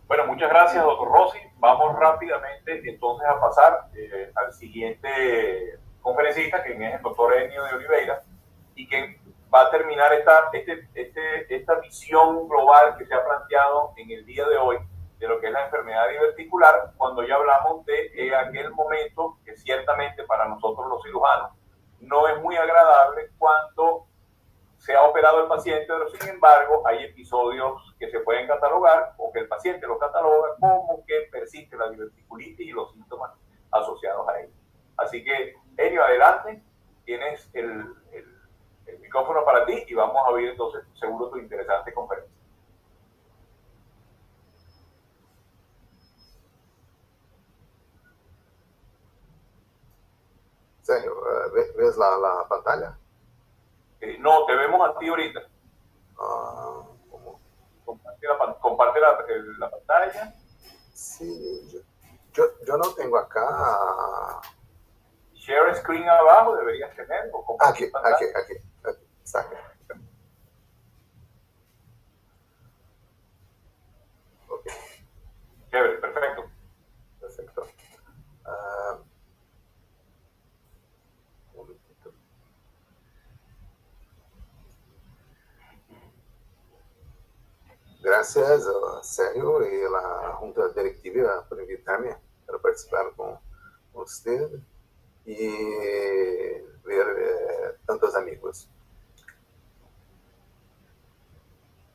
Bueno, muchas gracias, doctor Rossi. Vamos rápidamente entonces a pasar al siguiente conferencista, quien es el doctor Ennio de Oliveira, y que va a terminar esta visión global que se ha planteado en el día de hoy de lo que es la enfermedad diverticular, cuando ya hablamos de aquel momento que ciertamente para nosotros los cirujanos no es muy agradable cuando se ha operado el paciente, pero sin embargo hay episodios que se pueden catalogar o que el paciente lo cataloga como que persiste la diverticulitis y los síntomas asociados a ella. Así que, Enio, adelante, tienes el micrófono para ti y vamos a oír entonces seguro tu interesante conferencia. Sergio, ¿ves la pantalla? No, te vemos a ti ahorita. ¿Cómo? Comparte la pantalla. Sí, yo no tengo acá. Share screen abajo deberías tener. Aquí. Está aquí. Ok. Chévere, perfecto. Perfecto. Un momentito. Gracias a Sergio y a la Junta Directiva por invitarme para participar con usted y ver tantos amigos.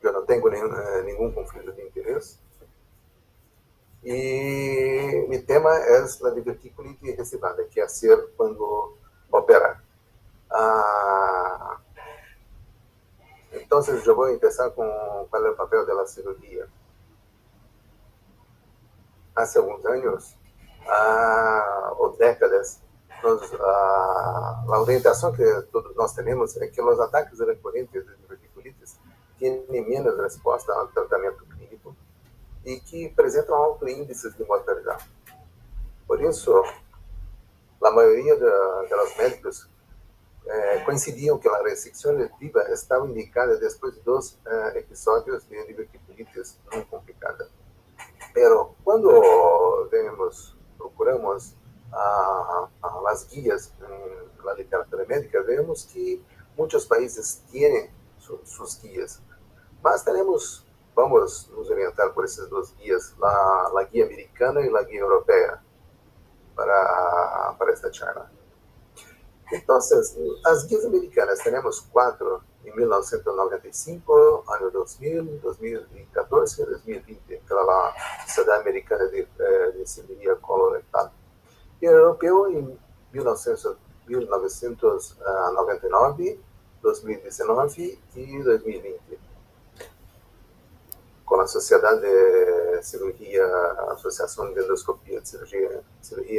Yo no tengo ningún conflicto de interés. Y mi tema es la diverticulitis reservada, qué hacer cuando operar. Entonces yo voy a empezar con cuál es el papel de la cirugía. Hace algunos años o décadas, la orientación que todos nós tenemos es que los ataques recurrentes de diverticulitis tienen menos respuesta al tratamiento clínico y que presentam altos índices de mortalidade. Por isso, a maioria dos médicos coincidiam que a resecção letiva estava indicada depois de 2 episódios de diverticulitis não complicada. Pero quando procuramos as guias na literatura médica, vemos que muitos países têm suas guias, mas vamos nos orientar por essas 2 guias, a guia americana e a guia europeia, para esta charla. Então, as guias americanas, temos 4 em 1995, ano 2000, 2014 e 2020, que é a Sociedade Americana de Cirurgia Colorectal. E a europeu em 1999, 2019 e 2020. Com a Sociedade de Cirurgia, Associação de Endoscopia de Cirurgia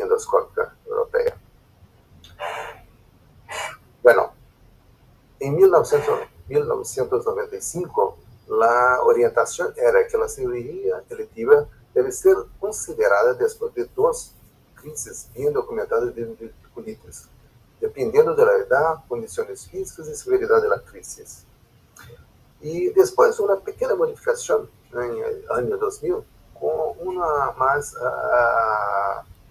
Endoscópica Europeia. Bueno, em 1995, a orientação era que a cirurgia eletiva deve ser considerada depois de 2 crises bem documentadas de diverticulitis, dependendo da idade, condições físicas e severidade da crise. E depois uma pequena modificação no ano 2000, com uma mais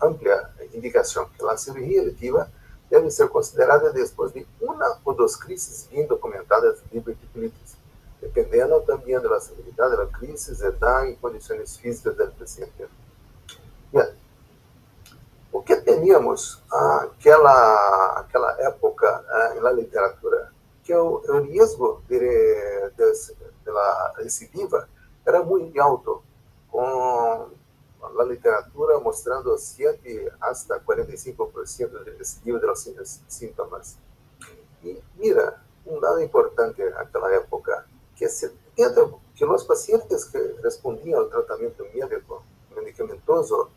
ampla indicação, que a cirurgia eletiva deve ser considerada depois de 1 ou 2 crises bem documentadas de diverticulitis, dependendo também da severidade da crise, idade e condições físicas do paciente. Bien. O que teníamos naquela época na literatura? Que o risco da recidiva era muito alto, com a literatura mostrando 7 hasta 45% de recidiva de los síntomas. E mira, dado importante naquela época, que os pacientes que respondiam ao tratamento médico medicamentoso,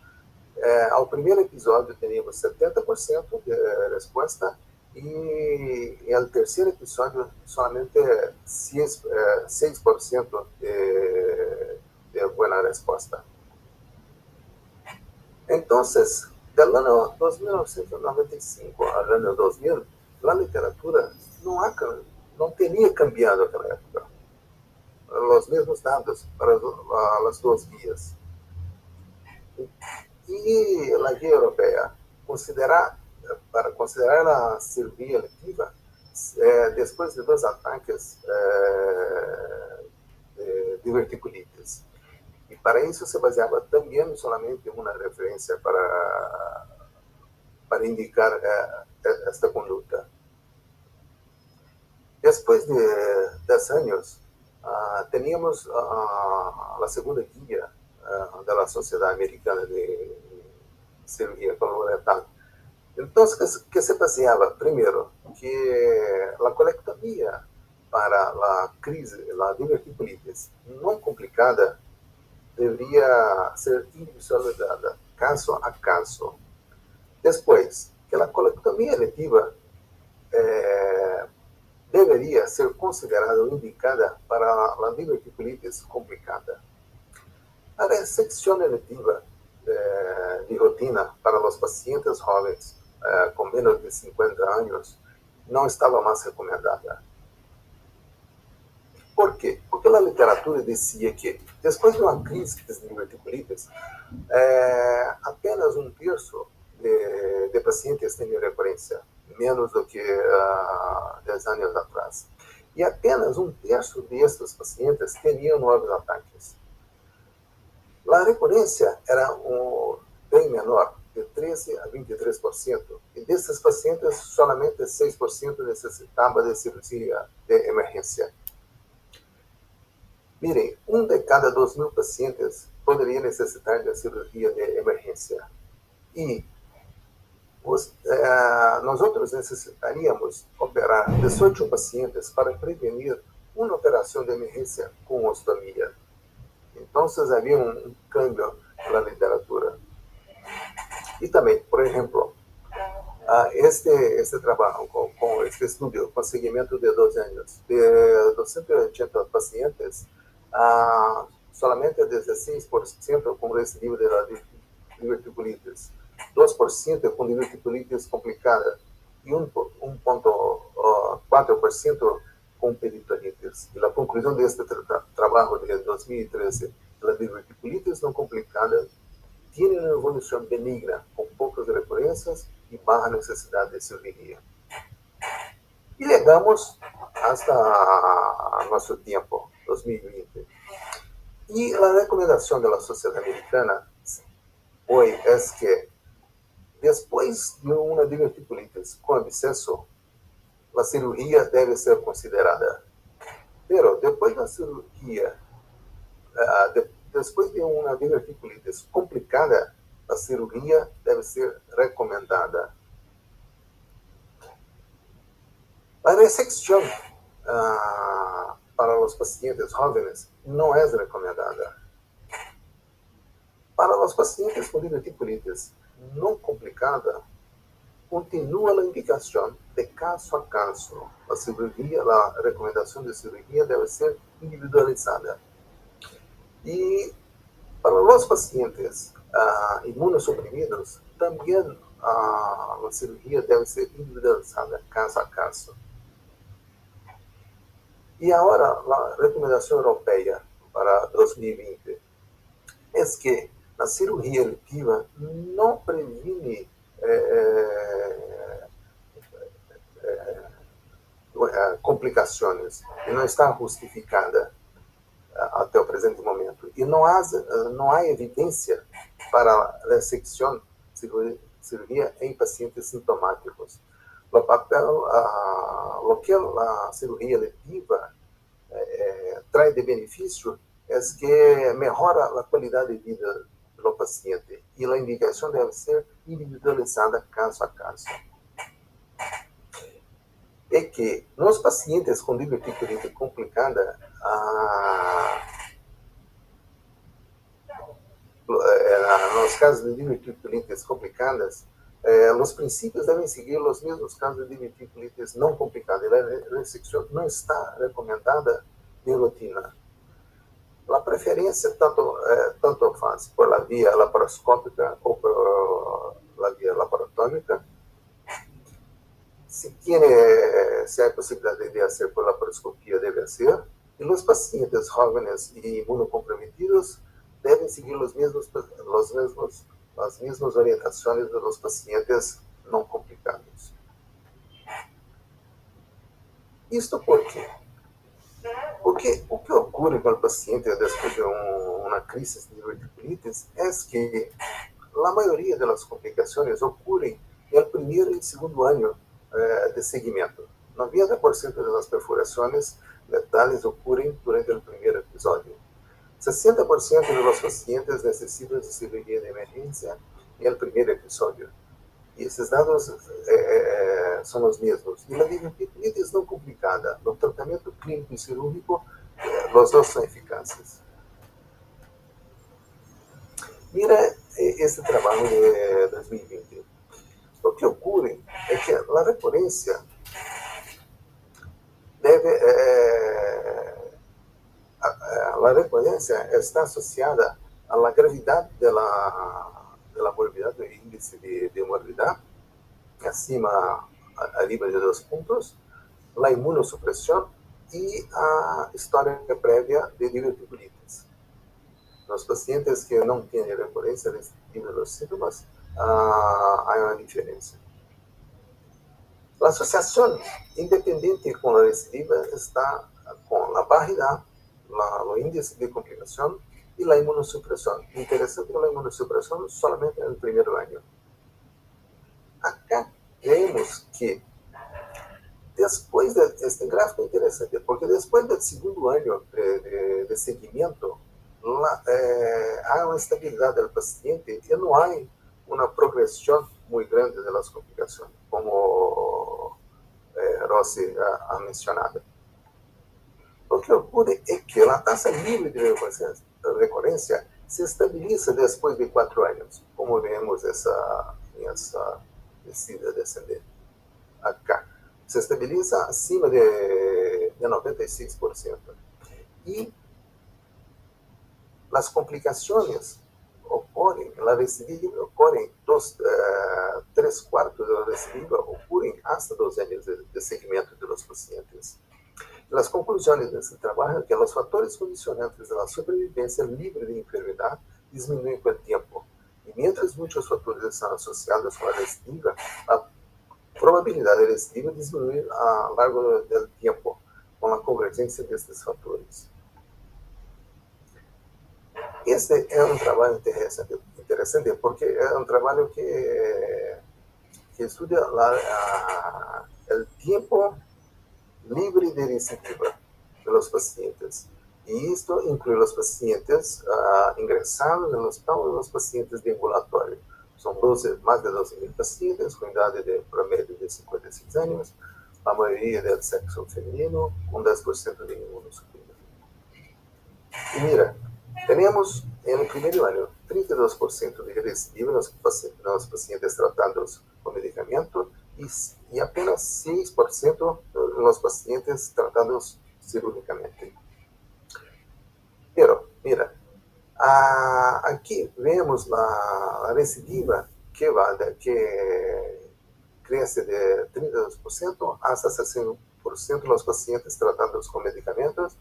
ao primeiro episódio teníamos 70% de resposta e ao terceiro episódio somente 6% de boa resposta. Então, do ano 1995 ao ano 2000, a literatura não teria cambiado naquela época. Os mesmos dados para as 2 guias. E a guia europeia, para considerar a cirurgia eletiva, después de 2 ataques de diverticulitis. Y para eso se baseaba también solamente en una referencia para indicar esta conducta. Después de 10 años, teníamos la segunda guía de la Sociedad Americana de Cirugía Colorectal. Entonces, ¿qué se baseaba? Primero, que la colectomía para la crisis, la diverticulitis no complicada, deveria ser individualizada, caso a caso. Después, que la colectomía electiva deveria ser considerada ou indicada para a diverticulitis complicada. A resecção eletiva de rotina para os pacientes jovens com menos de 50 anos não estava mais recomendada. Por quê? Porque a literatura dizia que, depois de uma crise de diverticulitis, apenas 1/3 de pacientes têm recorrência, menos do que 10 anos atrás. E apenas 1/3 destes pacientes tinham novos ataques. A recorrência era bem menor, de 13% a 23%, e desses pacientes, somente 6% necessitavam de cirurgia de emergência. Mirem, de cada 2.000 pacientes poderia necessitar de cirurgia de emergência. E nós necessitaríamos operar 18 pacientes para prevenir uma operação de emergência com ostomia. Então, havia um câmbio na literatura. E também, por exemplo, este trabalho com este estudo, com seguimento de 2 anos, de 280 pacientes, solamente 16% com recidivo de diverticulitis, 2% com diverticulitis complicada e 1,4% com peritonitis. E a conclusão deste trabalho de 2013, a diverticulitis não complicada tem uma evolução benigna, com poucas recorrências e baixa necessidade de cirurgia. E chegamos hasta nosso tempo, 2020. E a recomendação da Sociedade Americana hoje é que, depois de uma diverticulitis com abscesso, a cirurgia deve ser considerada. Mas depois da cirurgia, depois de uma diverticulitis complicada, a cirurgia deve ser recomendada. A resecção para os pacientes jovens não é recomendada. Para os pacientes com diverticulitis não complicada, continua a indicação de caso a caso. A cirurgia, a recomendação de cirurgia deve ser individualizada. E para os pacientes imunossuprimidos, também a cirurgia deve ser individualizada caso a caso. E agora, a recomendação europeia para 2020 é que a cirurgia eletiva não previne complicações e não está justificada até o presente momento. E não há evidência para a resecção, cirurgia em pacientes sintomáticos. O que a cirurgia eletiva traz de benefício é que melhora a qualidade de vida do paciente e a indicação deve ser individualizada caso a caso. É que nos pacientes com diverticulite complicada, nos casos de diverticulites complicadas, os princípios devem seguir os mesmos casos de diverticulites não complicadas. A resecção não está recomendada de rotina. A preferência tanto faz por la via laparoscópica ou por la via laparotômica. Se há possibilidade de fazer por laparoscopia, deve ser. E os pacientes jovens e imunocomprometidos devem seguir as mesmas orientações dos pacientes não complicados. Isto por quê? Porque o que ocorre com o paciente depois de uma crise de diverticulitis é que a maioria das complicações ocorrem no primeiro e segundo ano de seguimento. 90% das perfurações letais ocorrem durante o primeiro episódio. 60% dos pacientes necessitam de cirurgia de emergência no primeiro episódio. E esses dados são os mesmos. E a diverticulitis não complicada, no tratamento clínico e cirúrgico, os dois são eficazes. Mira esse trabalho de 2020. O que ocorre é que a recorrência a recorrência está associada à gravidade da morbidade, do índice de morbidade, acima de 2 pontos, a imunossupressão e a história prévia de diverticulitis. Nos pacientes que não têm recorrência restritiva dos sintomas, há uma diferença. A associação independente com a recidiva está com a barridade, o índice de complicação e a imunossupressão. Interessante a imunossupressão somente no primeiro ano. Acá vemos que depois este gráfico é interessante, porque depois do segundo ano de seguimento, há uma estabilidade do paciente e não há uma progressão muito grande das complicações, como Rossi ha mencionado. O que ocorre é que a taxa livre de recorrência se estabiliza depois de 4 anos, como vemos essa descida descendente. Acá se estabiliza acima de 96%. E as complicações ocorrem, a recidiva ocorre, 3/4 da recidiva ocorrem hasta 2 anos de seguimento dos pacientes. As conclusões desse trabalho é que os fatores condicionantes da sobrevivência livre de enfermidade diminuem com o tempo. E mientras muitos fatores estão associados com a recidiva, a probabilidade de recidiva diminui ao longo do tempo, com a convergência destes fatores. Este é um trabalho interessante porque é um trabalho que estuda o tempo livre de recidiva de los pacientes. E isto inclui os pacientes ingressados no hospital e os pacientes de ambulatório. São mais de 12.000 pacientes com idade de promédio de 56 anos, a maioria do sexo feminino, com 10% de imunossuprimido. E mira, temos no primeiro ano 32% de recidiva nos pacientes tratados com medicamento e apenas 6% nos pacientes tratados cirurgicamente. Pero, mira, aqui vemos a recidiva que cresce de 32% a 60% nos pacientes tratados com medicamentos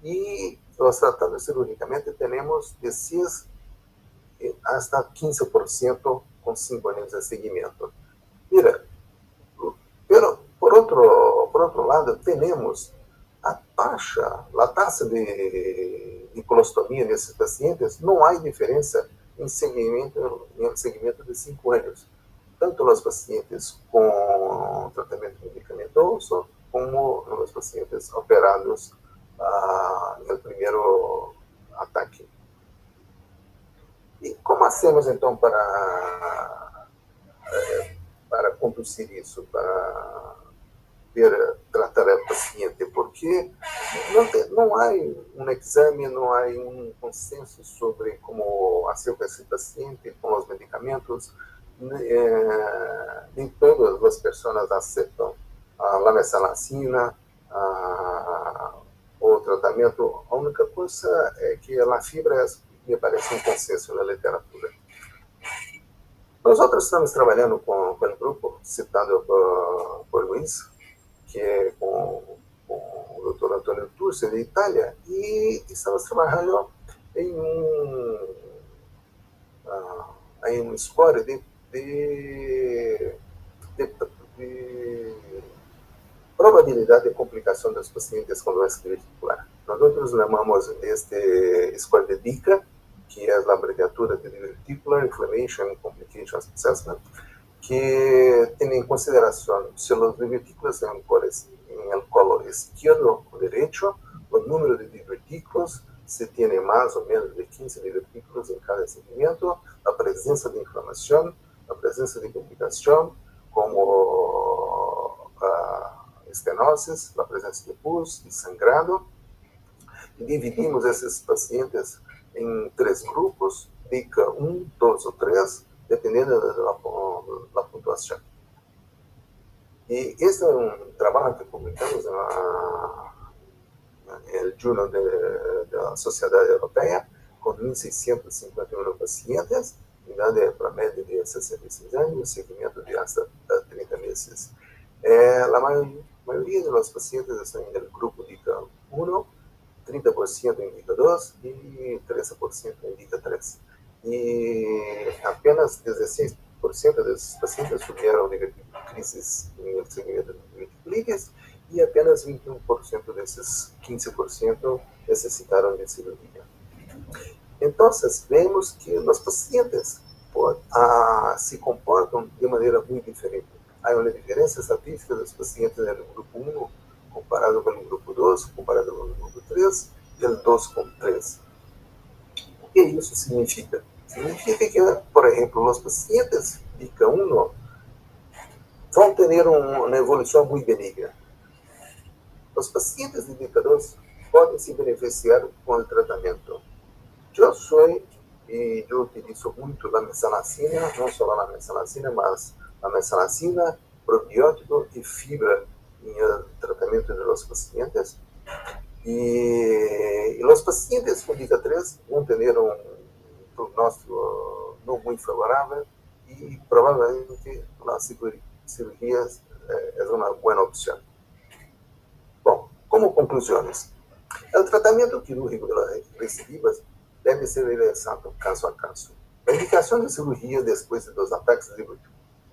e os tratados cirurgicamente temos de 6 hasta 15% com 5 anos de seguimento. Mira, pero por outro lado, temos a taxa de colostomia nesses pacientes, não há diferença em segmento de 5 anos, tanto nos pacientes com tratamento medicamentoso, como nos pacientes operados no primeiro ataque. E como hacemos, então, para conduzir isso, para tratar o paciente? Porque não há um exame, não há um consenso sobre como fazer com esse paciente, com os medicamentos. Nem todas as pessoas aceitam a mesalazina, o tratamento. A única coisa é que a fibra me parece um consenso na literatura. Nós outros estamos trabalhando com o grupo citado por Luiz, que é com o Dr. Antônio Turci, de Itália, e estamos trabalhando em um score de probabilidad de complicación de los pacientes con vascular reticular. Nosotros llamamos score de DICA, que es la abreviatura de Diverticular Inflammation Complications Assessment, que tiene en consideración si los divertículos en el color izquierdo o derecho, el número de divertículos, se tiene más o menos de 15 divertículos en cada segmento, la presencia de inflamación, la presencia de complicación, como estenosis, la presencia de pus y sangrado. Y dividimos esos pacientes en 3 grupos, DICA 1, 2 o 3, dependiendo de la puntuación. Y este es un trabajo que publicamos en el Journal de la Sociedad Europea, con 1.651 pacientes, edad de promedio de 66 años, seguimiento de hasta 30 meses. La mayoría de los pacientes están en el grupo DICA 1, 30% en DICA 2 y 13% en DICA 3. Y apenas 16% de esos pacientes tuvieron crisis en el seguimiento de diverticulitis y apenas 21% de esos 15% necesitaron de cirugía. Entonces, vemos que los pacientes se comportan de manera muy diferente. Hay una diferencia estadística de los pacientes del grupo 1 comparado con el grupo 2, comparado con el grupo 3 y el 2 con 3. ¿Qué eso significa? Significa que, por ejemplo, los pacientes DICA 1 van a tener una evolución muy benigna. Los pacientes de DICA 2 pueden se beneficiar con el tratamiento. Yo utilizo mucho la mesalazina, no solo la mesalazina, mas la mesalazina, probiótico y fibra en el tratamiento de los pacientes. Y los pacientes con DICA 3 van a tener un pronóstico no muy favorable y probablemente las cirugías es una buena opción. Bom, como conclusiones, el tratamiento quirúrgico de las recidivas debe ser realizado caso a caso. La indicación de cirugía después de los ataques de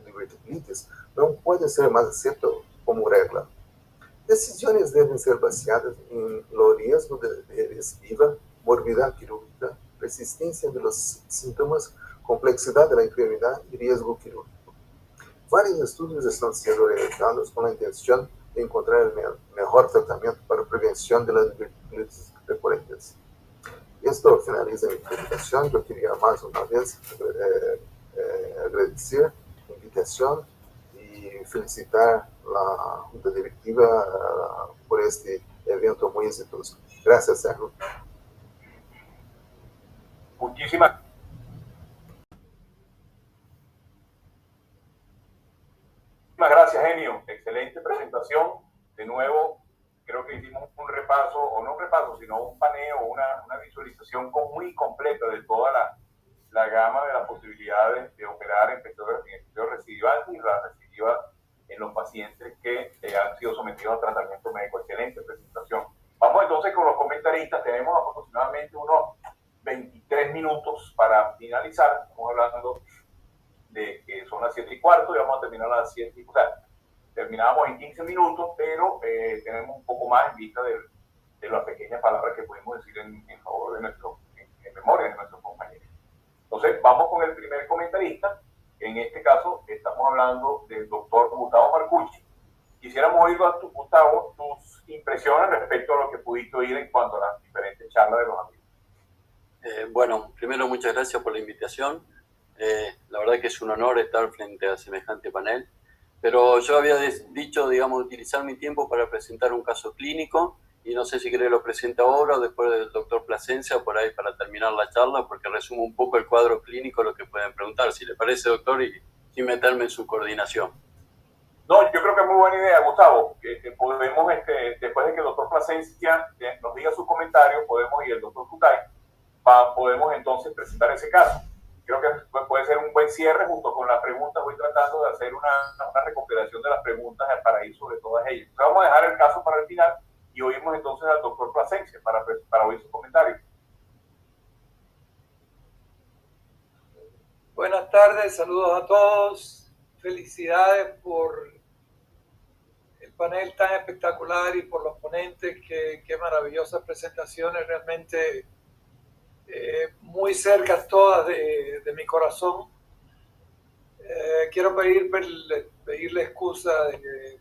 diverticulitis no puede ser más aceptada como regla. Decisiones deben ser basadas en los riesgos de recidiva, morbidad quirúrgica, resistencia de los síntomas, complejidad de la enfermedad y riesgo quirúrgico. Varios estudios están siendo realizados con la intención de encontrar el mejor tratamiento para prevención de las diverticulitis recurrentes. Esto finaliza mi presentación. Yo quería más una vez agradecer la invitación y felicitar la Junta Directiva por este evento muy exitoso. Gracias, Sergio. Muchísimas gracias, Genio. Excelente presentación. De nuevo, creo que hicimos un repaso, o no un repaso, sino un paneo, una visualización muy completa de toda la gama de las posibilidades de operar en periodo recidival y la recidiva en los pacientes que han sido sometidos a tratamiento médico. Excelente presentación. Vamos entonces con los comentaristas. Tenemos aproximadamente unos 23 minutos para finalizar. Estamos hablando de que son las 7:15 y vamos a terminar a las 7. O sea, terminábamos en 15 minutos, pero tenemos un poco más en vista de las pequeñas palabras que pudimos decir en favor de en memoria de nuestros compañeros. Entonces, vamos con el primer comentarista. En este caso, estamos hablando del doctor Gustavo Marcucci. Quisiéramos oír, Gustavo, tus impresiones respecto a lo que pudiste oír en cuanto a las diferentes charlas de los amigos. Bueno, primero muchas gracias por la invitación. La verdad que es un honor estar frente a semejante panel, pero yo había dicho, digamos, utilizar mi tiempo para presentar un caso clínico y no sé si querés lo presente ahora o después del doctor Plasencia, por ahí para terminar la charla, porque resumo un poco el cuadro clínico, lo que pueden preguntar, si le parece, doctor, y sin meterme en su coordinación. No, yo creo que es muy buena idea, Gustavo. Podemos, después de que el doctor Plasencia nos diga sus comentarios, y el doctor Futay, podemos entonces presentar ese caso. Creo que puede ser un buen cierre junto con las preguntas. Voy tratando de hacer una recopilación de las preguntas para ir sobre todas ellas. Entonces vamos a dejar el caso para el final y oímos entonces al doctor Plasencia para oír sus comentarios. Buenas tardes, saludos a todos. Felicidades por el panel tan espectacular y por los ponentes, qué maravillosas presentaciones, realmente muy cerca todas de mi corazón. Quiero pedirle excusa de que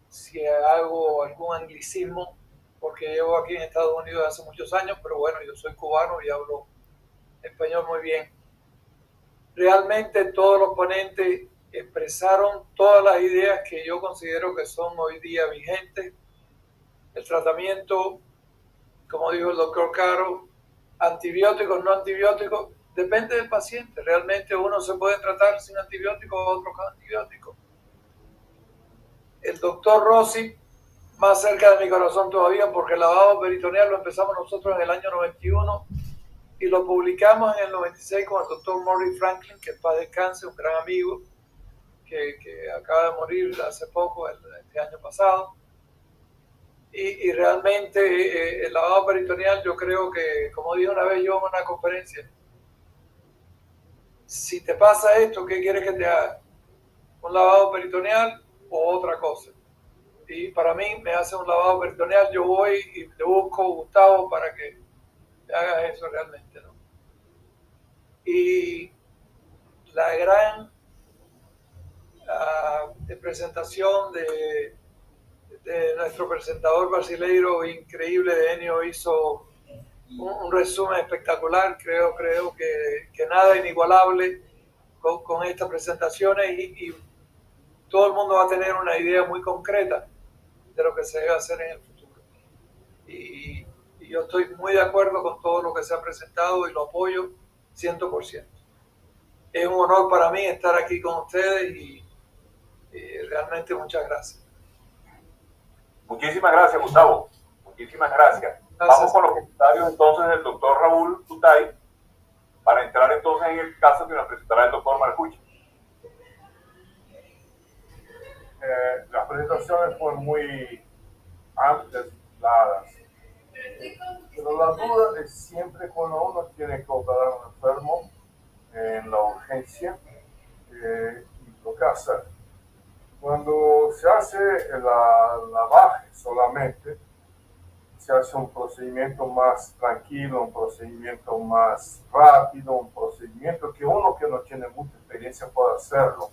si hago algún anglicismo, porque llevo aquí en Estados Unidos hace muchos años, pero bueno, yo soy cubano y hablo español muy bien. Realmente todos los ponentes expresaron todas las ideas que yo considero que son hoy día vigentes. El tratamiento, como dijo el doctor Caro, antibióticos, no antibióticos, depende del paciente. Realmente uno se puede tratar sin antibióticos, otro con antibióticos. El doctor Rossi, más cerca de mi corazón todavía, porque el lavado peritoneal lo empezamos nosotros en el año 91 y lo publicamos en el 96 con el doctor Murray Franklin, que es paz descanse, un gran amigo que acaba de morir hace poco, este año pasado. Y realmente el lavado peritoneal, yo creo que, como dije una vez yo en una conferencia, si te pasa esto, ¿qué quieres que te haga? ¿Un lavado peritoneal o otra cosa? Y para mí me hace un lavado peritoneal, yo voy y te busco, Gustavo, para que te hagas eso realmente, ¿no? Y la gran presentación de nuestro presentador brasileiro increíble de Enio hizo un resumen espectacular, creo que nada inigualable con estas presentaciones y todo el mundo va a tener una idea muy concreta de lo que se debe hacer en el futuro. Y yo estoy muy de acuerdo con todo lo que se ha presentado y lo apoyo 100%. Es un honor para mí estar aquí con ustedes y realmente muchas gracias. Muchísimas gracias, Gustavo. Muchísimas gracias. Vamos con los comentarios entonces del doctor Raúl Tutay para entrar entonces en el caso que nos presentará el doctor Marcucci. Las presentaciones fueron muy amplias y claras. Pero la duda es siempre cuando uno tiene que operar a un enfermo en la urgencia y lo que hacer. Cuando se hace la lavaje solamente, se hace un procedimiento más tranquilo, un procedimiento más rápido, un procedimiento que uno que no tiene mucha experiencia puede hacerlo.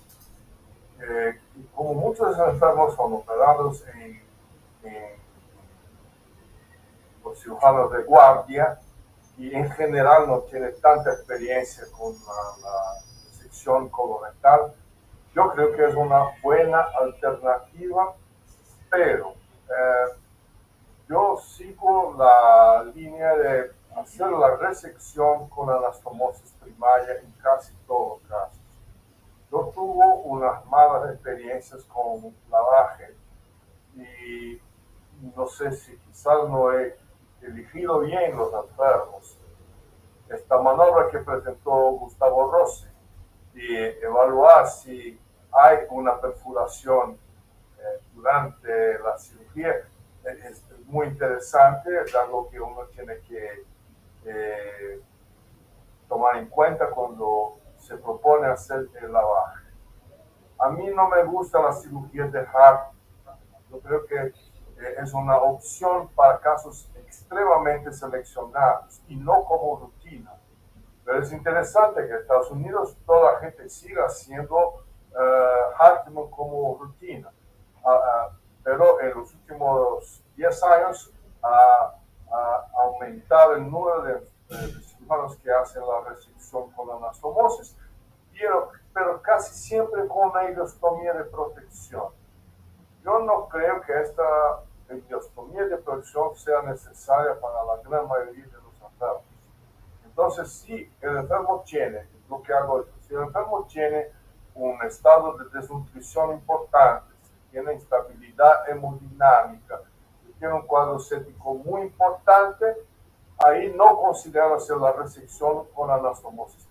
Y como muchos enfermos son operados por cirujanos de guardia y en general no tiene tanta experiencia con la sección colorectal, yo creo que es una buena alternativa, pero yo sigo la línea de hacer la resección con anastomosis primaria en casi todos los casos. Yo tuve unas malas experiencias con lavaje y no sé si quizás no he elegido bien los enfermos. Esta maniobra que presentó Gustavo Rossi y evaluar si hay una perforación durante la cirugía es muy interesante, es algo que uno tiene que tomar en cuenta cuando se propone hacer el lavaje. A mí no me gusta la cirugía de Hart. Yo creo que es una opción para casos extremadamente seleccionados y no como rutina. Pero es interesante que en Estados Unidos toda la gente siga haciendo Hartmann como rutina. Pero en los últimos 10 años ha aumentado el número de cirujanos que hacen la resección con anastomosis, pero casi siempre con una ileostomía de protección. Yo no creo que esta ileostomía de protección sea necesaria para la gran mayoría de los enfermos. Entonces, si el enfermo tiene, lo que hago es, si el enfermo tiene un estado de desnutrición importante, tiene instabilidad hemodinámica, tiene un cuadro séptico muy importante, ahí no considero hacer la resección con anastomosis.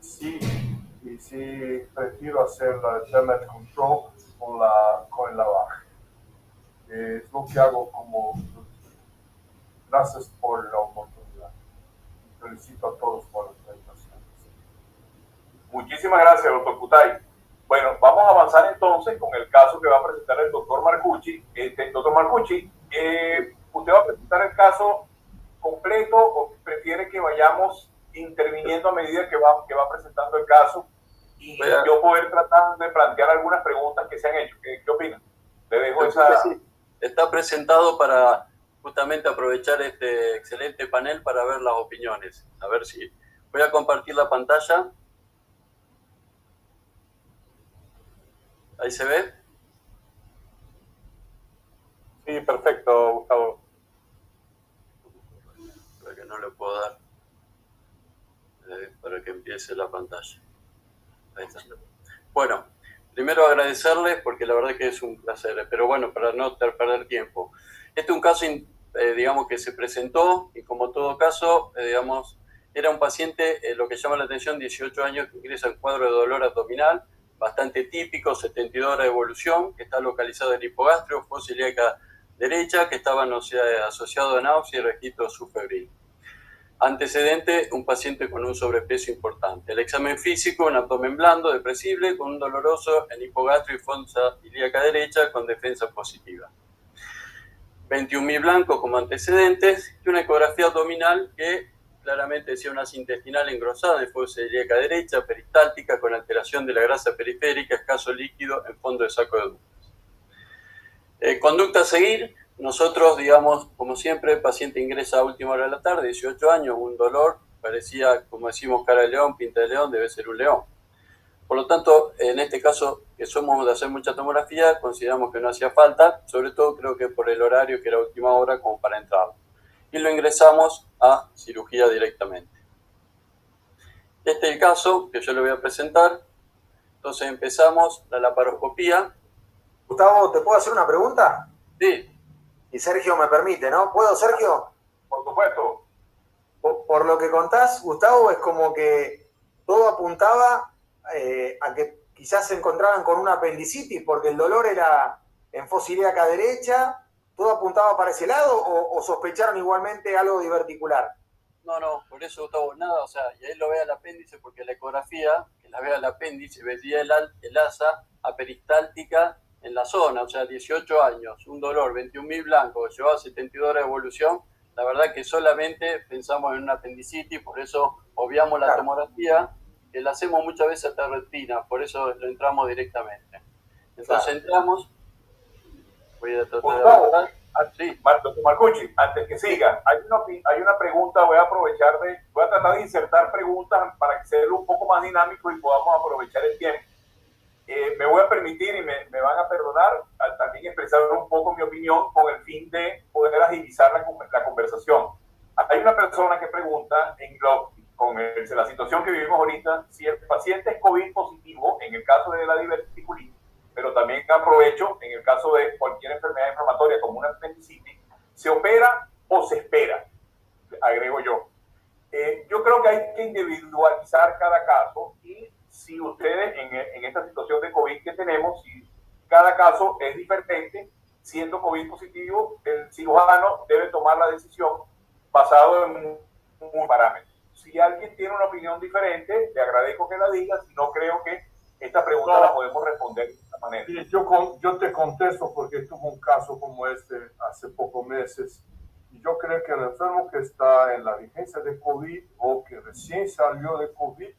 Y sí prefiero hacer la damage control con el lavaje. Es lo que hago como rutina. Gracias por la oportunidad. Felicito a todos por las presentaciones. Muchísimas gracias, doctor Tutay. Bueno, vamos a avanzar entonces con el caso que va a presentar el doctor Marcucci. Doctor Marcucci, ¿usted va a presentar el caso completo o prefiere que vayamos interviniendo a medida que va presentando el caso y yo poder tratar de plantear algunas preguntas que se han hecho? ¿Qué opina? Le dejo esa... Sí. Está presentado para justamente aprovechar este excelente panel para ver las opiniones. A ver si... Voy a compartir la pantalla. ¿Ahí se ve? Sí, perfecto, Gustavo. Para que no le puedo dar. Para que empiece la pantalla. Ahí está. Bueno, primero agradecerles porque la verdad que es un placer. Pero bueno, para no perder tiempo. Este es un caso, digamos, que se presentó y como todo caso, digamos, era un paciente, lo que llama la atención, 18 años, que ingresa en cuadro de dolor abdominal, bastante típico, 72 horas de evolución, que está localizado en el hipogastrio, fosa ilíaca derecha, que estaba asociado a náusea y registro subfebril. Antecedente, un paciente con un sobrepeso importante. El examen físico, un abdomen blando, depresible, con un doloroso en hipogastrio y fosa ilíaca derecha, con defensa positiva. 21.000 blancos como antecedentes y una ecografía abdominal que claramente decía una intestinal engrosada de fosa ilíaca derecha, peristáltica, con alteración de la grasa periférica, escaso líquido en fondo de saco de ductos. Conducta a seguir, nosotros, digamos, como siempre, el paciente ingresa a última hora de la tarde, 18 años, un dolor, parecía, como decimos, cara de león, pinta de león, debe ser un león. Por lo tanto, en este caso, que somos de hacer mucha tomografía, consideramos que no hacía falta, sobre todo creo que por el horario que era última hora como para entrar. Y lo ingresamos a cirugía directamente. Este es el caso que yo le voy a presentar. Entonces empezamos la laparoscopía. Gustavo, ¿te puedo hacer una pregunta? Sí. Y Sergio me permite, ¿no? ¿Puedo, Sergio? Por supuesto. Por lo que contás, Gustavo, es como que todo apuntaba a que quizás se encontraran con una apendicitis, porque el dolor era en fosa ilíaca derecha. ¿Todo apuntaba para ese lado o sospecharon igualmente algo diverticular? No, por eso, Gustavo, nada, o sea, y ahí lo vea el apéndice, porque la ecografía, que la vea el apéndice, veía el asa aperistáltica en la zona, o sea, 18 años, un dolor, 21.000 blancos, llevaba 72 horas de evolución, la verdad que solamente pensamos en una apendicitis, por eso obviamos la tomografía, que la hacemos muchas veces hasta retina, por eso lo entramos directamente. Entonces entramos, voy a tratar de avanzar. Sí. Doctor Marcucci, antes que siga, hay una pregunta, voy a tratar de insertar preguntas para que sea un poco más dinámico y podamos aprovechar el tiempo. Me voy a permitir y me van a perdonar también expresar un poco mi opinión con el fin de poder agilizar la conversación. Hay una persona que pregunta con la situación que vivimos ahorita, si el paciente es COVID positivo, en el caso de la diverticulitis, pero también aprovecho, en el caso de cualquier enfermedad inflamatoria como una apendicitis, ¿se opera o se espera? Agrego yo. Yo creo que hay que individualizar cada caso y si ustedes en esta situación de COVID que tenemos, si cada caso es diferente, siendo COVID positivo, el cirujano debe tomar la decisión basado en un parámetro. Si alguien tiene una opinión diferente, le agradezco que la diga, si no creo que esta pregunta la podemos responder de esta manera. Sí, yo te contesto porque tuve un caso como este hace pocos meses y yo creo que el enfermo que está en la vigencia de COVID o que recién salió de COVID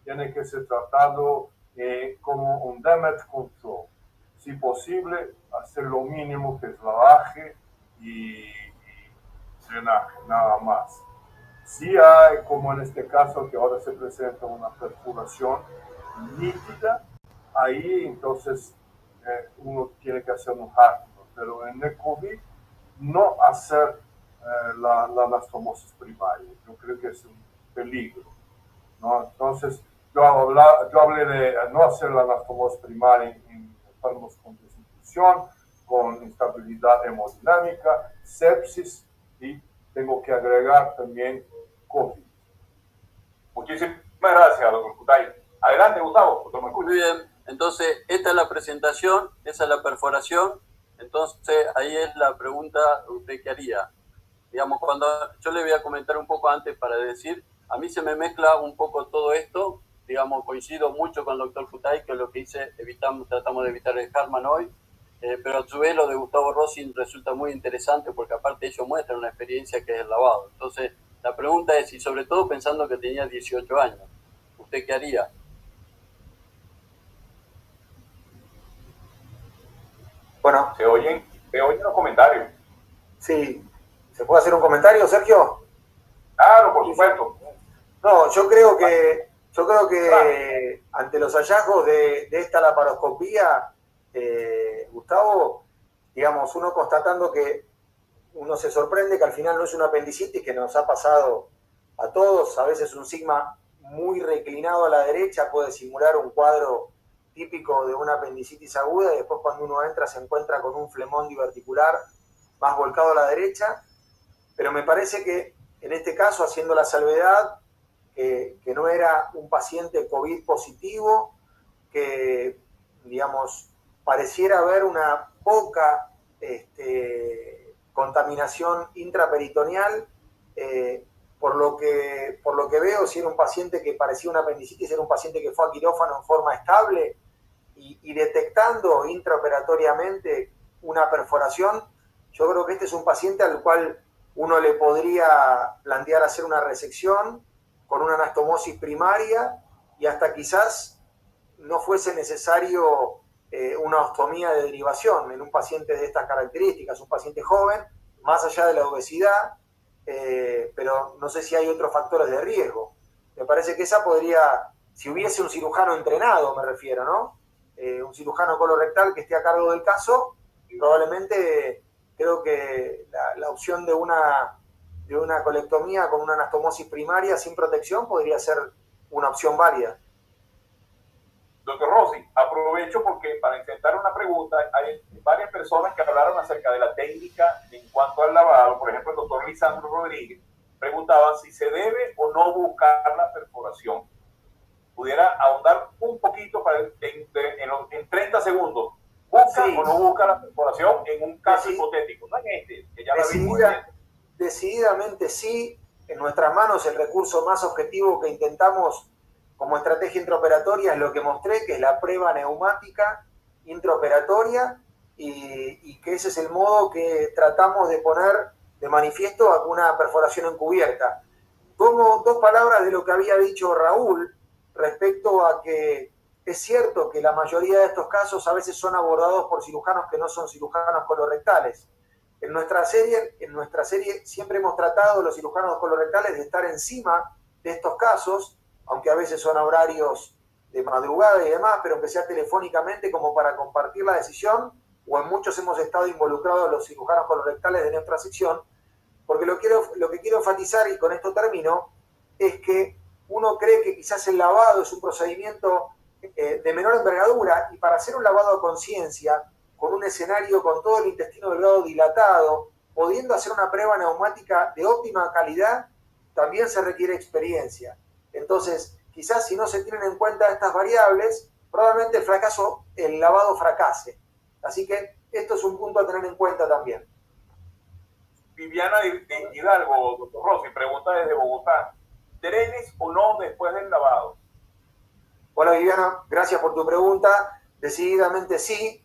tiene que ser tratado como un damage control. Si posible, hacer lo mínimo que es lavaje y drenaje, nada más. Si hay, como en este caso, que ahora se presenta una perforación nítida, ahí entonces uno tiene que hacer un hardware, pero en el COVID no hacer la anastomosis primaria. Yo creo que es un peligro, ¿no? Entonces, yo hablé de no hacer la anastomosis primaria en enfermos con desinfección, con instabilidad hemodinámica, sepsis y tengo que agregar también COVID. Muchísimas gracias, doctor Cutay. Adelante, Gustavo. Doctor Marcucci. Muy bien, entonces esta es la presentación, esa es la perforación, entonces ahí es la pregunta usted que haría. Digamos, cuando yo le voy a comentar un poco antes para decir, a mí se me mezcla un poco todo esto, digamos, coincido mucho con el doctor Futay, que lo que dice, tratamos de evitar el Hartmann hoy, pero a su vez lo de Gustavo Rossi resulta muy interesante porque aparte ellos muestran una experiencia que es el lavado. Entonces, la pregunta es, y sobre todo pensando que tenía 18 años, ¿usted qué haría? Bueno, Se oyen los comentarios. sí. ¿Se puede hacer un comentario, Sergio? Claro, por supuesto. No, yo creo que ante los hallazgos de esta laparoscopía, Gustavo, digamos, uno constatando que uno se sorprende que al final no es una apendicitis, que nos ha pasado a todos, a veces un sigma muy reclinado a la derecha puede simular un cuadro típico de una apendicitis aguda, y después cuando uno entra se encuentra con un flemón diverticular más volcado a la derecha, pero me parece que en este caso, haciendo la salvedad, que no era un paciente COVID positivo, que, digamos, pareciera haber una poca contaminación intraperitoneal, por lo que veo, si era un paciente que parecía una apendicitis, era un paciente que fue a quirófano en forma estable, y detectando intraoperatoriamente una perforación, yo creo que este es un paciente al cual uno le podría plantear hacer una resección con una anastomosis primaria, y hasta quizás no fuese necesario una ostomía de derivación en un paciente de estas características, un paciente joven, más allá de la obesidad, pero no sé si hay otros factores de riesgo. Me parece que esa podría, si hubiese un cirujano entrenado, me refiero, ¿no? Un cirujano colorectal que esté a cargo del caso, probablemente creo que la opción de una colectomía con una anastomosis primaria sin protección podría ser una opción válida. Doctor Rossi, aprovecho porque para intentar una pregunta, hay varias personas que hablaron acerca de la técnica en cuanto al lavado. Por ejemplo, el doctor Lisandro Rodríguez preguntaba si se debe o no buscar la perforación. Pudiera ahondar un poquito en 30 segundos. ¿Busca o no busca la perforación en un caso hipotético? No en este, que ya la vimos. Decididamente sí. En nuestras manos el recurso más objetivo que intentamos como estrategia intraoperatoria es lo que mostré, que es la prueba neumática intraoperatoria, y que ese es el modo que tratamos de poner de manifiesto a una perforación encubierta. Tomo dos palabras de lo que había dicho Raúl respecto a que es cierto que la mayoría de estos casos a veces son abordados por cirujanos que no son cirujanos colorectales. En nuestra serie siempre hemos tratado los cirujanos colorectales de estar encima de estos casos, aunque a veces son horarios de madrugada y demás, pero aunque sea telefónicamente como para compartir la decisión, o en muchos hemos estado involucrados los cirujanos colorectales de nuestra sección, porque lo que quiero enfatizar, y con esto termino, es que uno cree que quizás el lavado es un procedimiento de menor envergadura, y para hacer un lavado a conciencia, con un escenario con todo el intestino delgado dilatado, pudiendo hacer una prueba neumática de óptima calidad, también se requiere experiencia. Entonces, quizás si no se tienen en cuenta estas variables, probablemente el lavado fracase. Así que esto es un punto a tener en cuenta también. Viviana de Hidalgo, doctor Rossi, pregunta desde Bogotá: ¿drenes o no después del lavado? Hola Viviana, gracias por tu pregunta. Decididamente sí.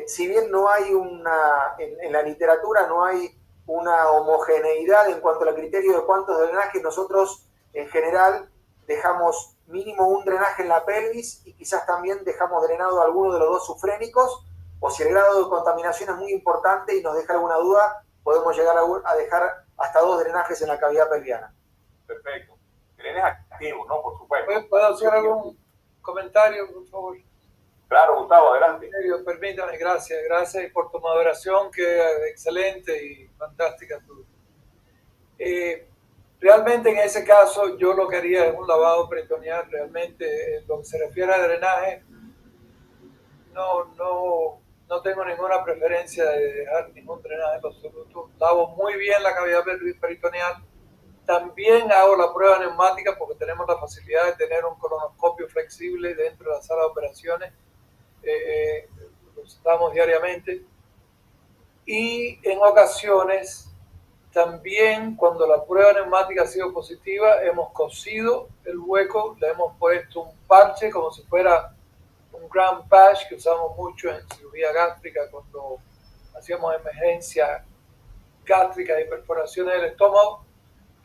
Si bien no hay en la literatura no hay una homogeneidad en cuanto al criterio de cuántos drenajes, nosotros en general dejamos mínimo un drenaje en la pelvis, y quizás también dejamos drenado alguno de los dos sufrénicos, o si el grado de contaminación es muy importante y nos deja alguna duda, podemos llegar a dejar hasta 2 drenajes en la cavidad pelviana. Perfecto. Drenes activos, ¿no? Por supuesto. ¿Puedo hacer algún comentario, por favor? Claro, Gustavo, adelante. Permítame, gracias y por tu moderación, que es excelente y fantástica. Realmente en ese caso yo lo que haría es un lavado peritoneal. Realmente en lo que se refiere a drenaje, no tengo ninguna preferencia de dejar ningún drenaje en absoluto. Lavo muy bien la cavidad peritoneal. También hago la prueba neumática porque tenemos la facilidad de tener un colonoscopio flexible dentro de la sala de operaciones. Lo usamos diariamente, y en ocasiones También cuando la prueba neumática ha sido positiva, hemos cosido el hueco, le hemos puesto un parche como si fuera un grand patch que usamos mucho en cirugía gástrica cuando hacíamos emergencia gástrica y perforaciones del estómago.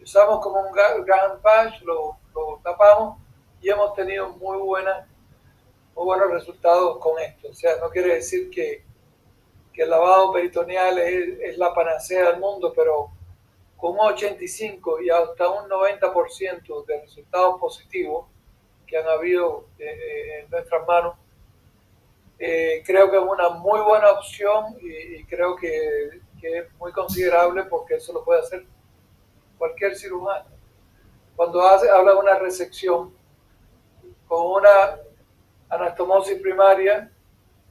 Usamos como un grand patch, lo tapamos y hemos tenido muy buenos resultados con esto. O sea, no quiere decir que el lavado peritoneal es la panacea del mundo, pero con un 85 y hasta un 90% de resultados positivos que han habido en nuestras manos, creo que es una muy buena opción y creo que es muy considerable porque eso lo puede hacer cualquier cirujano. Cuando habla de una resección con una anastomosis primaria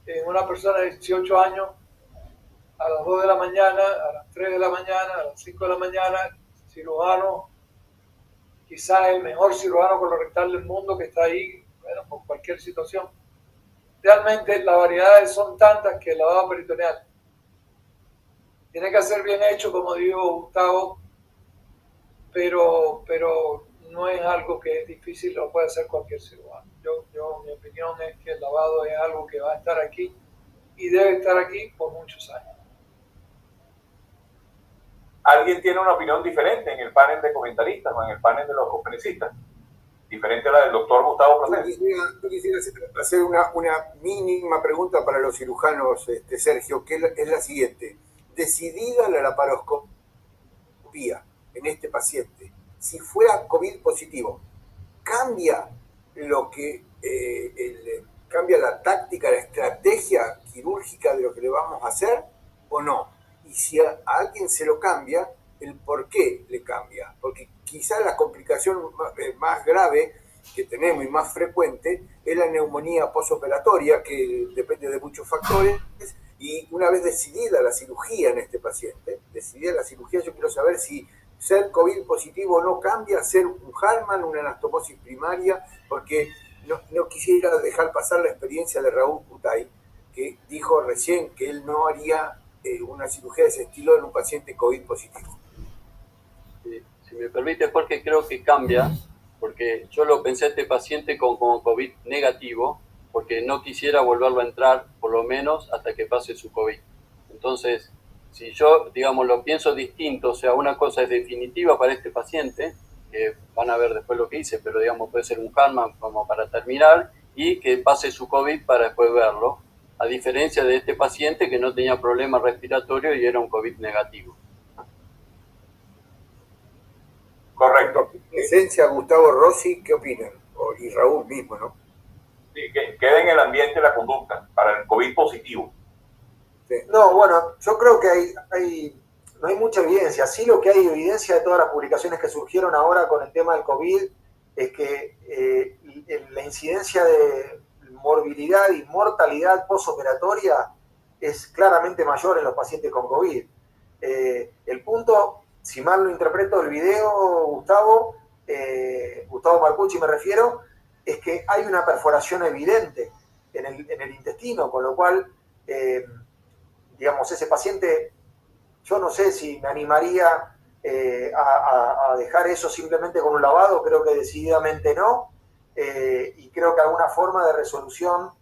en una persona de 18 años, a las 2 de la mañana, a las 3 de la mañana, a las 5 de la mañana, cirujano, quizás el mejor cirujano colorectal del mundo que está ahí, bueno, por cualquier situación. Realmente las variedades son tantas que el lavado peritoneal tiene que ser bien hecho, como dijo Gustavo, pero no es algo que es difícil, lo puede hacer cualquier cirujano. Mi opinión es que el lavado es algo que va a estar aquí y debe estar aquí por muchos años. ¿Alguien tiene una opinión diferente en el panel de comentaristas o en el panel de los conferencistas? Diferente a la del doctor Gustavo Plasencia. Yo quisiera hacer una mínima pregunta para los cirujanos, Sergio, que es la siguiente. Decidida la laparoscopía en este paciente, si fuera COVID positivo, ¿cambia cambia la táctica, la estrategia quirúrgica de lo que le vamos a hacer o no? Y si a alguien se lo cambia, ¿el por qué le cambia? Porque quizás la complicación más grave que tenemos y más frecuente es la neumonía postoperatoria, que depende de muchos factores, y una vez decidida la cirugía en este paciente, yo quiero saber si ser COVID positivo no cambia, ser un Hartmann, una anastomosis primaria, porque no quisiera dejar pasar la experiencia de Raúl Cutay, que dijo recién que él no haría una cirugía de ese estilo en un paciente COVID positivo. Si me permite, Jorge, creo que cambia, porque yo lo pensé a este paciente como COVID negativo, porque no quisiera volverlo a entrar, por lo menos hasta que pase su COVID. Entonces, si yo, digamos, lo pienso distinto, o sea, una cosa es definitiva para este paciente, que van a ver después lo que hice, pero digamos, puede ser un Hartmann como para terminar, y que pase su COVID para después verlo, a diferencia de este paciente que no tenía problema respiratorio y era un COVID negativo. Correcto. Esencia, Gustavo Rossi, ¿qué opinan? Y Raúl mismo, ¿no? Sí, que quede en el ambiente la conducta para el COVID positivo. Sí. No, bueno, yo creo que no hay mucha evidencia. Sí, lo que hay evidencia de todas las publicaciones que surgieron ahora con el tema del COVID es que la incidencia de morbilidad y mortalidad postoperatoria es claramente mayor en los pacientes con COVID. El punto, si mal lo interpreto el video, Gustavo Marcucci me refiero, es que hay una perforación evidente en el intestino, con lo cual, digamos, ese paciente, yo no sé si me animaría a dejar eso simplemente con un lavado, creo que decididamente no, y creo que alguna forma de resolución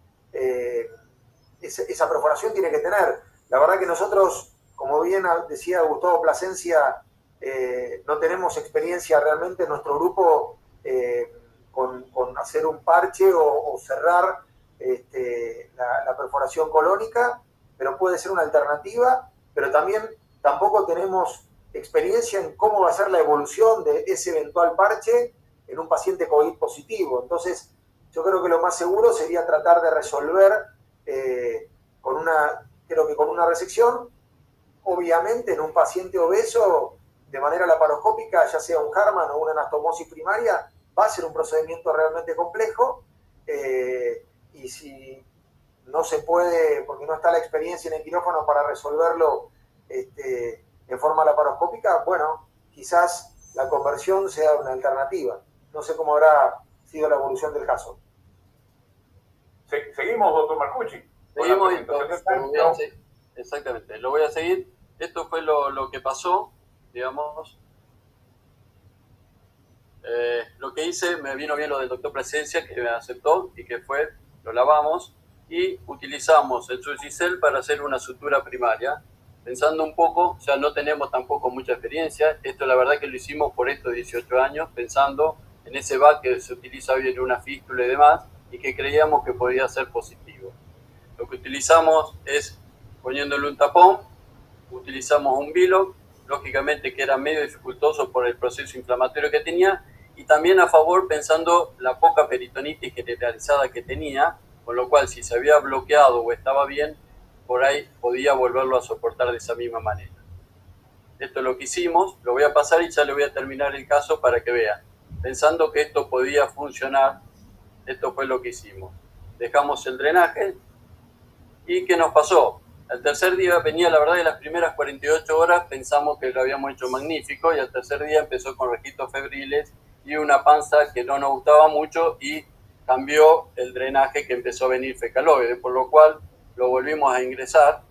esa perforación tiene que tener. La verdad que nosotros, como bien decía Gustavo Plasencia, no tenemos experiencia realmente en nuestro grupo con hacer un parche o cerrar la perforación colónica, pero puede ser una alternativa, pero también tampoco tenemos experiencia en cómo va a ser la evolución de ese eventual parche en un paciente COVID positivo. Entonces, yo creo que lo más seguro sería tratar de resolver con una resección, obviamente en un paciente obeso, de manera laparoscópica, ya sea un Hartmann o una anastomosis primaria, va a ser un procedimiento realmente complejo, y si no se puede, porque no está la experiencia en el quirófano para resolverlo en forma laparoscópica, bueno, quizás la conversión sea una alternativa. No sé cómo habrá sido la evolución del caso. Seguimos, doctor Marcucci. Seguimos, exactamente, lo voy a seguir. Esto fue lo que pasó. digamos. Lo que hice, me vino bien lo del doctor Presencia, que me aceptó y que fue, lo lavamos y utilizamos el Surgicel para hacer una sutura primaria. Pensando un poco, ya no tenemos tampoco mucha experiencia, esto la verdad que lo hicimos por estos 18 años, pensando en ese VAC que se utiliza hoy en una fístula y demás, y que creíamos que podía ser positivo. Lo que utilizamos es, poniéndole un tapón, utilizamos un Vilo, lógicamente que era medio dificultoso por el proceso inflamatorio que tenía, y también a favor pensando la poca peritonitis generalizada que tenía, con lo cual si se había bloqueado o estaba bien, por ahí podía volverlo a soportar de esa misma manera. Esto es lo que hicimos, lo voy a pasar y ya le voy a terminar el caso para que vean. Pensando que esto podía funcionar, esto fue lo que hicimos. Dejamos el drenaje y ¿qué nos pasó? Al tercer día venía, la verdad, de las primeras 48 horas pensamos que lo habíamos hecho magnífico y al tercer día empezó con registros febriles y una panza que no nos gustaba mucho y cambió el drenaje que empezó a venir fecaloide, por lo cual lo volvimos a ingresar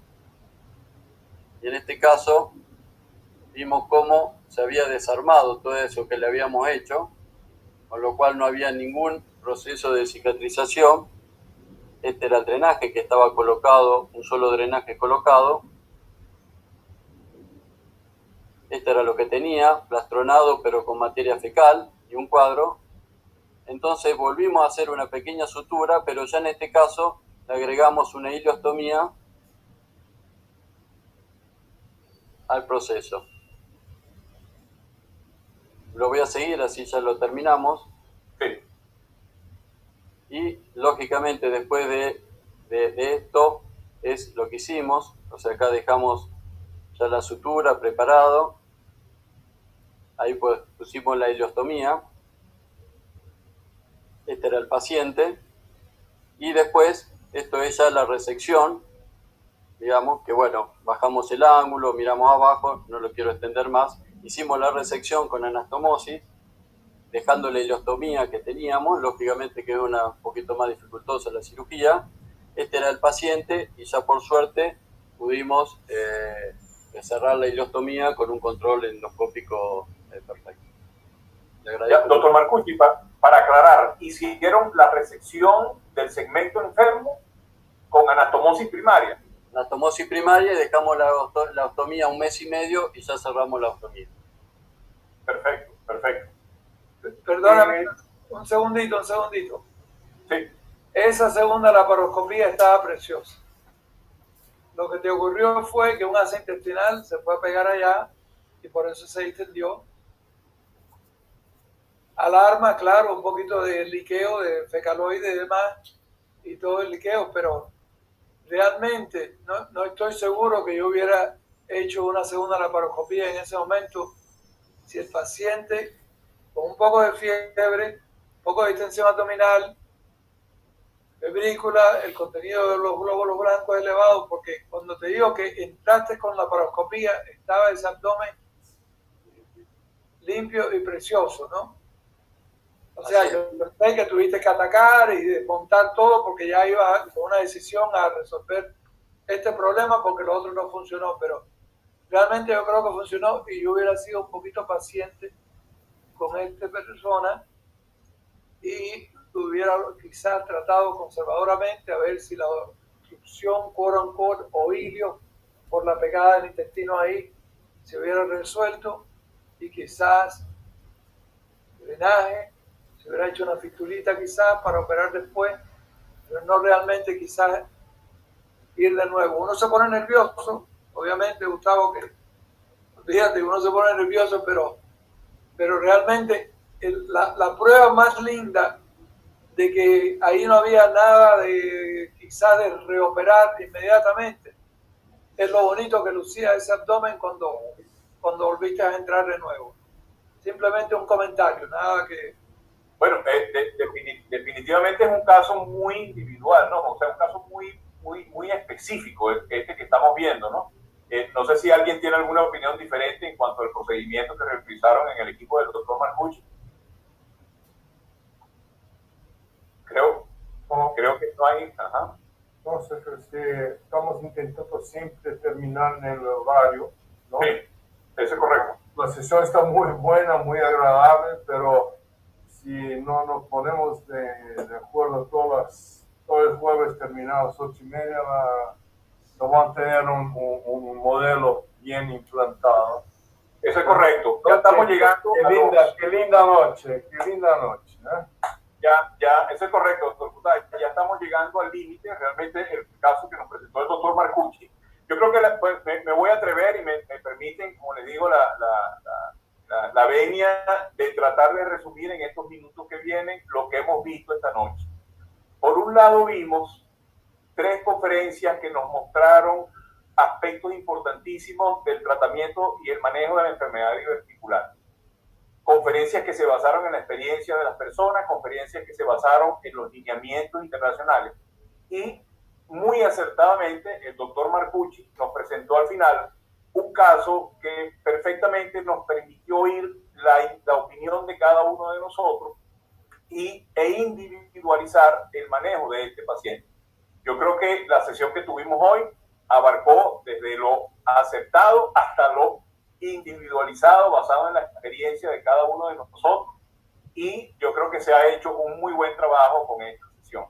y en este caso vimos cómo se había desarmado todo eso que le habíamos hecho, con lo cual no había ningún proceso de cicatrización. Este era el drenaje que estaba colocado, un solo drenaje colocado. Este era lo que tenía, plastronado pero con materia fecal y un cuadro. Entonces volvimos a hacer una pequeña sutura, pero ya en este caso le agregamos una ileostomía al proceso. Lo voy a seguir, así ya lo terminamos. Sí. Y lógicamente después de esto es lo que hicimos, o sea, acá dejamos ya la sutura preparado, ahí pues pusimos la ileostomía, este era el paciente, y después esto es ya la resección, digamos que bueno, bajamos el ángulo, miramos abajo, no lo quiero extender más, hicimos la resección con anastomosis, dejando la ileostomía que teníamos, lógicamente quedó un poquito más dificultosa la cirugía. Este era el paciente y ya por suerte pudimos cerrar la ileostomía con un control endoscópico perfecto. Le agradezco. Ya, doctor Marcucci, para aclarar, hicieron la resección del segmento enfermo con anastomosis primaria. Anastomosis primaria y dejamos la ostomía 1 mes y medio y ya cerramos la ostomía. Perfecto, perfecto. Perdóname, un segundito. Sí. Esa segunda laparoscopía estaba preciosa. Lo que te ocurrió fue que un asa intestinal se fue a pegar allá y por eso se distendió. Alarma, claro, un poquito de liqueo, de fecaloide y demás, y todo el liqueo, pero realmente no estoy seguro que yo hubiera hecho una segunda laparoscopía en ese momento si el paciente con un poco de fiebre, un poco de distensión abdominal, febrícula, el contenido de los glóbulos blancos elevado, porque cuando te digo que entraste con la laparoscopía, estaba ese abdomen limpio y precioso, ¿no? O sea, yo sé que tuviste que atacar y desmontar todo porque ya ibas con una decisión a resolver este problema porque lo otro no funcionó, pero realmente yo creo que funcionó y yo hubiera sido un poquito paciente con esta persona y hubiera quizás tratado conservadoramente a ver si la obstrucción quote-unquote o ilio por la pegada del intestino ahí se hubiera resuelto y quizás drenaje, se hubiera hecho una fistulita quizás para operar después, pero no realmente quizás ir de nuevo. Uno se pone nervioso, obviamente, Gustavo, que fíjate, uno se pone nervioso, pero realmente la prueba más linda de que ahí no había nada de quizás de reoperar inmediatamente es lo bonito que lucía ese abdomen cuando volviste a entrar de nuevo. Simplemente un comentario, nada que... Bueno, definitivamente es un caso muy individual, ¿no? O sea, un caso muy específico, este que estamos viendo, ¿no? No sé si alguien tiene alguna opinión diferente en cuanto al procedimiento que realizaron en el equipo del doctor Marcucci. Creo que no hay... Ajá. Entonces, estamos intentando siempre terminar en el horario, ¿no? Sí, eso es correcto. la sesión está muy buena, muy agradable, pero si no nos ponemos de acuerdo todo el jueves terminado a las 8:30, no van a tener un modelo bien implantado. Eso es correcto. Ya estamos llegando. Qué linda noche, qué linda noche. Ya, eso es correcto, doctor Cutay. Ya estamos llegando al límite. Realmente el caso que nos presentó el doctor Marcucci, yo creo que me voy a atrever y me permiten, como les digo, la venia de tratar de resumir en estos minutos que vienen lo que hemos visto esta noche. Por un lado vimos 3 conferencias que nos mostraron aspectos importantísimos del tratamiento y el manejo de la enfermedad diverticular. Conferencias que se basaron en la experiencia de las personas, conferencias que se basaron en los lineamientos internacionales. Y muy acertadamente el doctor Marcucci nos presentó al final un caso que perfectamente nos permitió oír la opinión de cada uno de nosotros e individualizar el manejo de este paciente. Yo creo que la sesión que tuvimos hoy abarcó desde lo aceptado hasta lo individualizado, basado en la experiencia de cada uno de nosotros, y yo creo que se ha hecho un muy buen trabajo con esta sesión.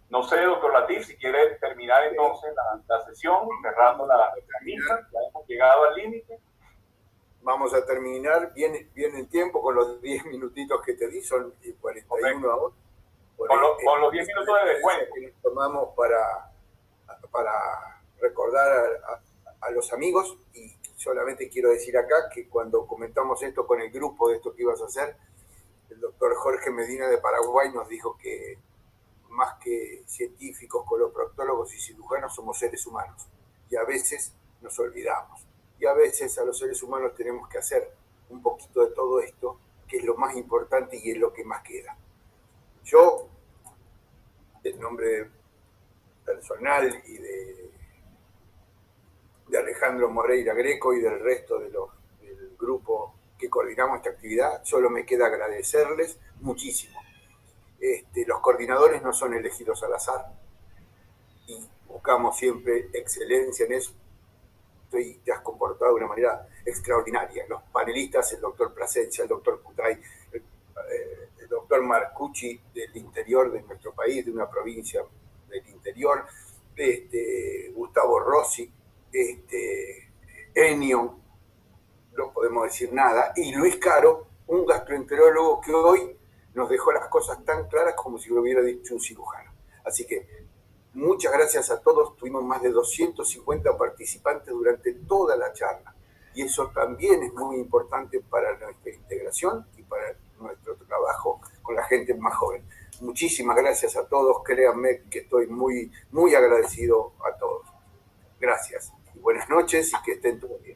No sé, doctor Latif, si quiere terminar entonces la sesión, cerrando la lista, ya hemos llegado al límite. Vamos a terminar bien en tiempo con los 10 minutitos que te di, son 41 ahora. Con los 10 minutos de descuento. Que nos tomamos para recordar a los amigos, y solamente quiero decir acá que cuando comentamos esto con el grupo de esto que ibas a hacer, el doctor Jorge Medina de Paraguay nos dijo que más que científicos, coloproctólogos y cirujanos somos seres humanos, y a veces nos olvidamos, y a veces a los seres humanos tenemos que hacer un poquito de todo esto, que es lo más importante y es lo que más queda. Yo, en nombre personal y de Alejandro Moreira Greco y del resto del grupo que coordinamos esta actividad, solo me queda agradecerles muchísimo. Los coordinadores no son elegidos al azar y buscamos siempre excelencia en eso, y te has comportado de una manera extraordinaria. Los panelistas, el doctor Plasencia, el doctor Cutay, el doctor Marcucci del interior de nuestro país, de una provincia del interior, Gustavo Rossi, Enio, no podemos decir nada, y Luis Caro, un gastroenterólogo que hoy nos dejó las cosas tan claras como si lo hubiera dicho un cirujano. Así que muchas gracias a todos. Tuvimos más de 250 participantes durante toda la charla, y eso también es muy importante para nuestra integración y para nuestro trabajo con la gente más joven. Muchísimas gracias a todos. Créanme que estoy muy, muy agradecido a todos. Gracias y buenas noches, y que estén todos bien.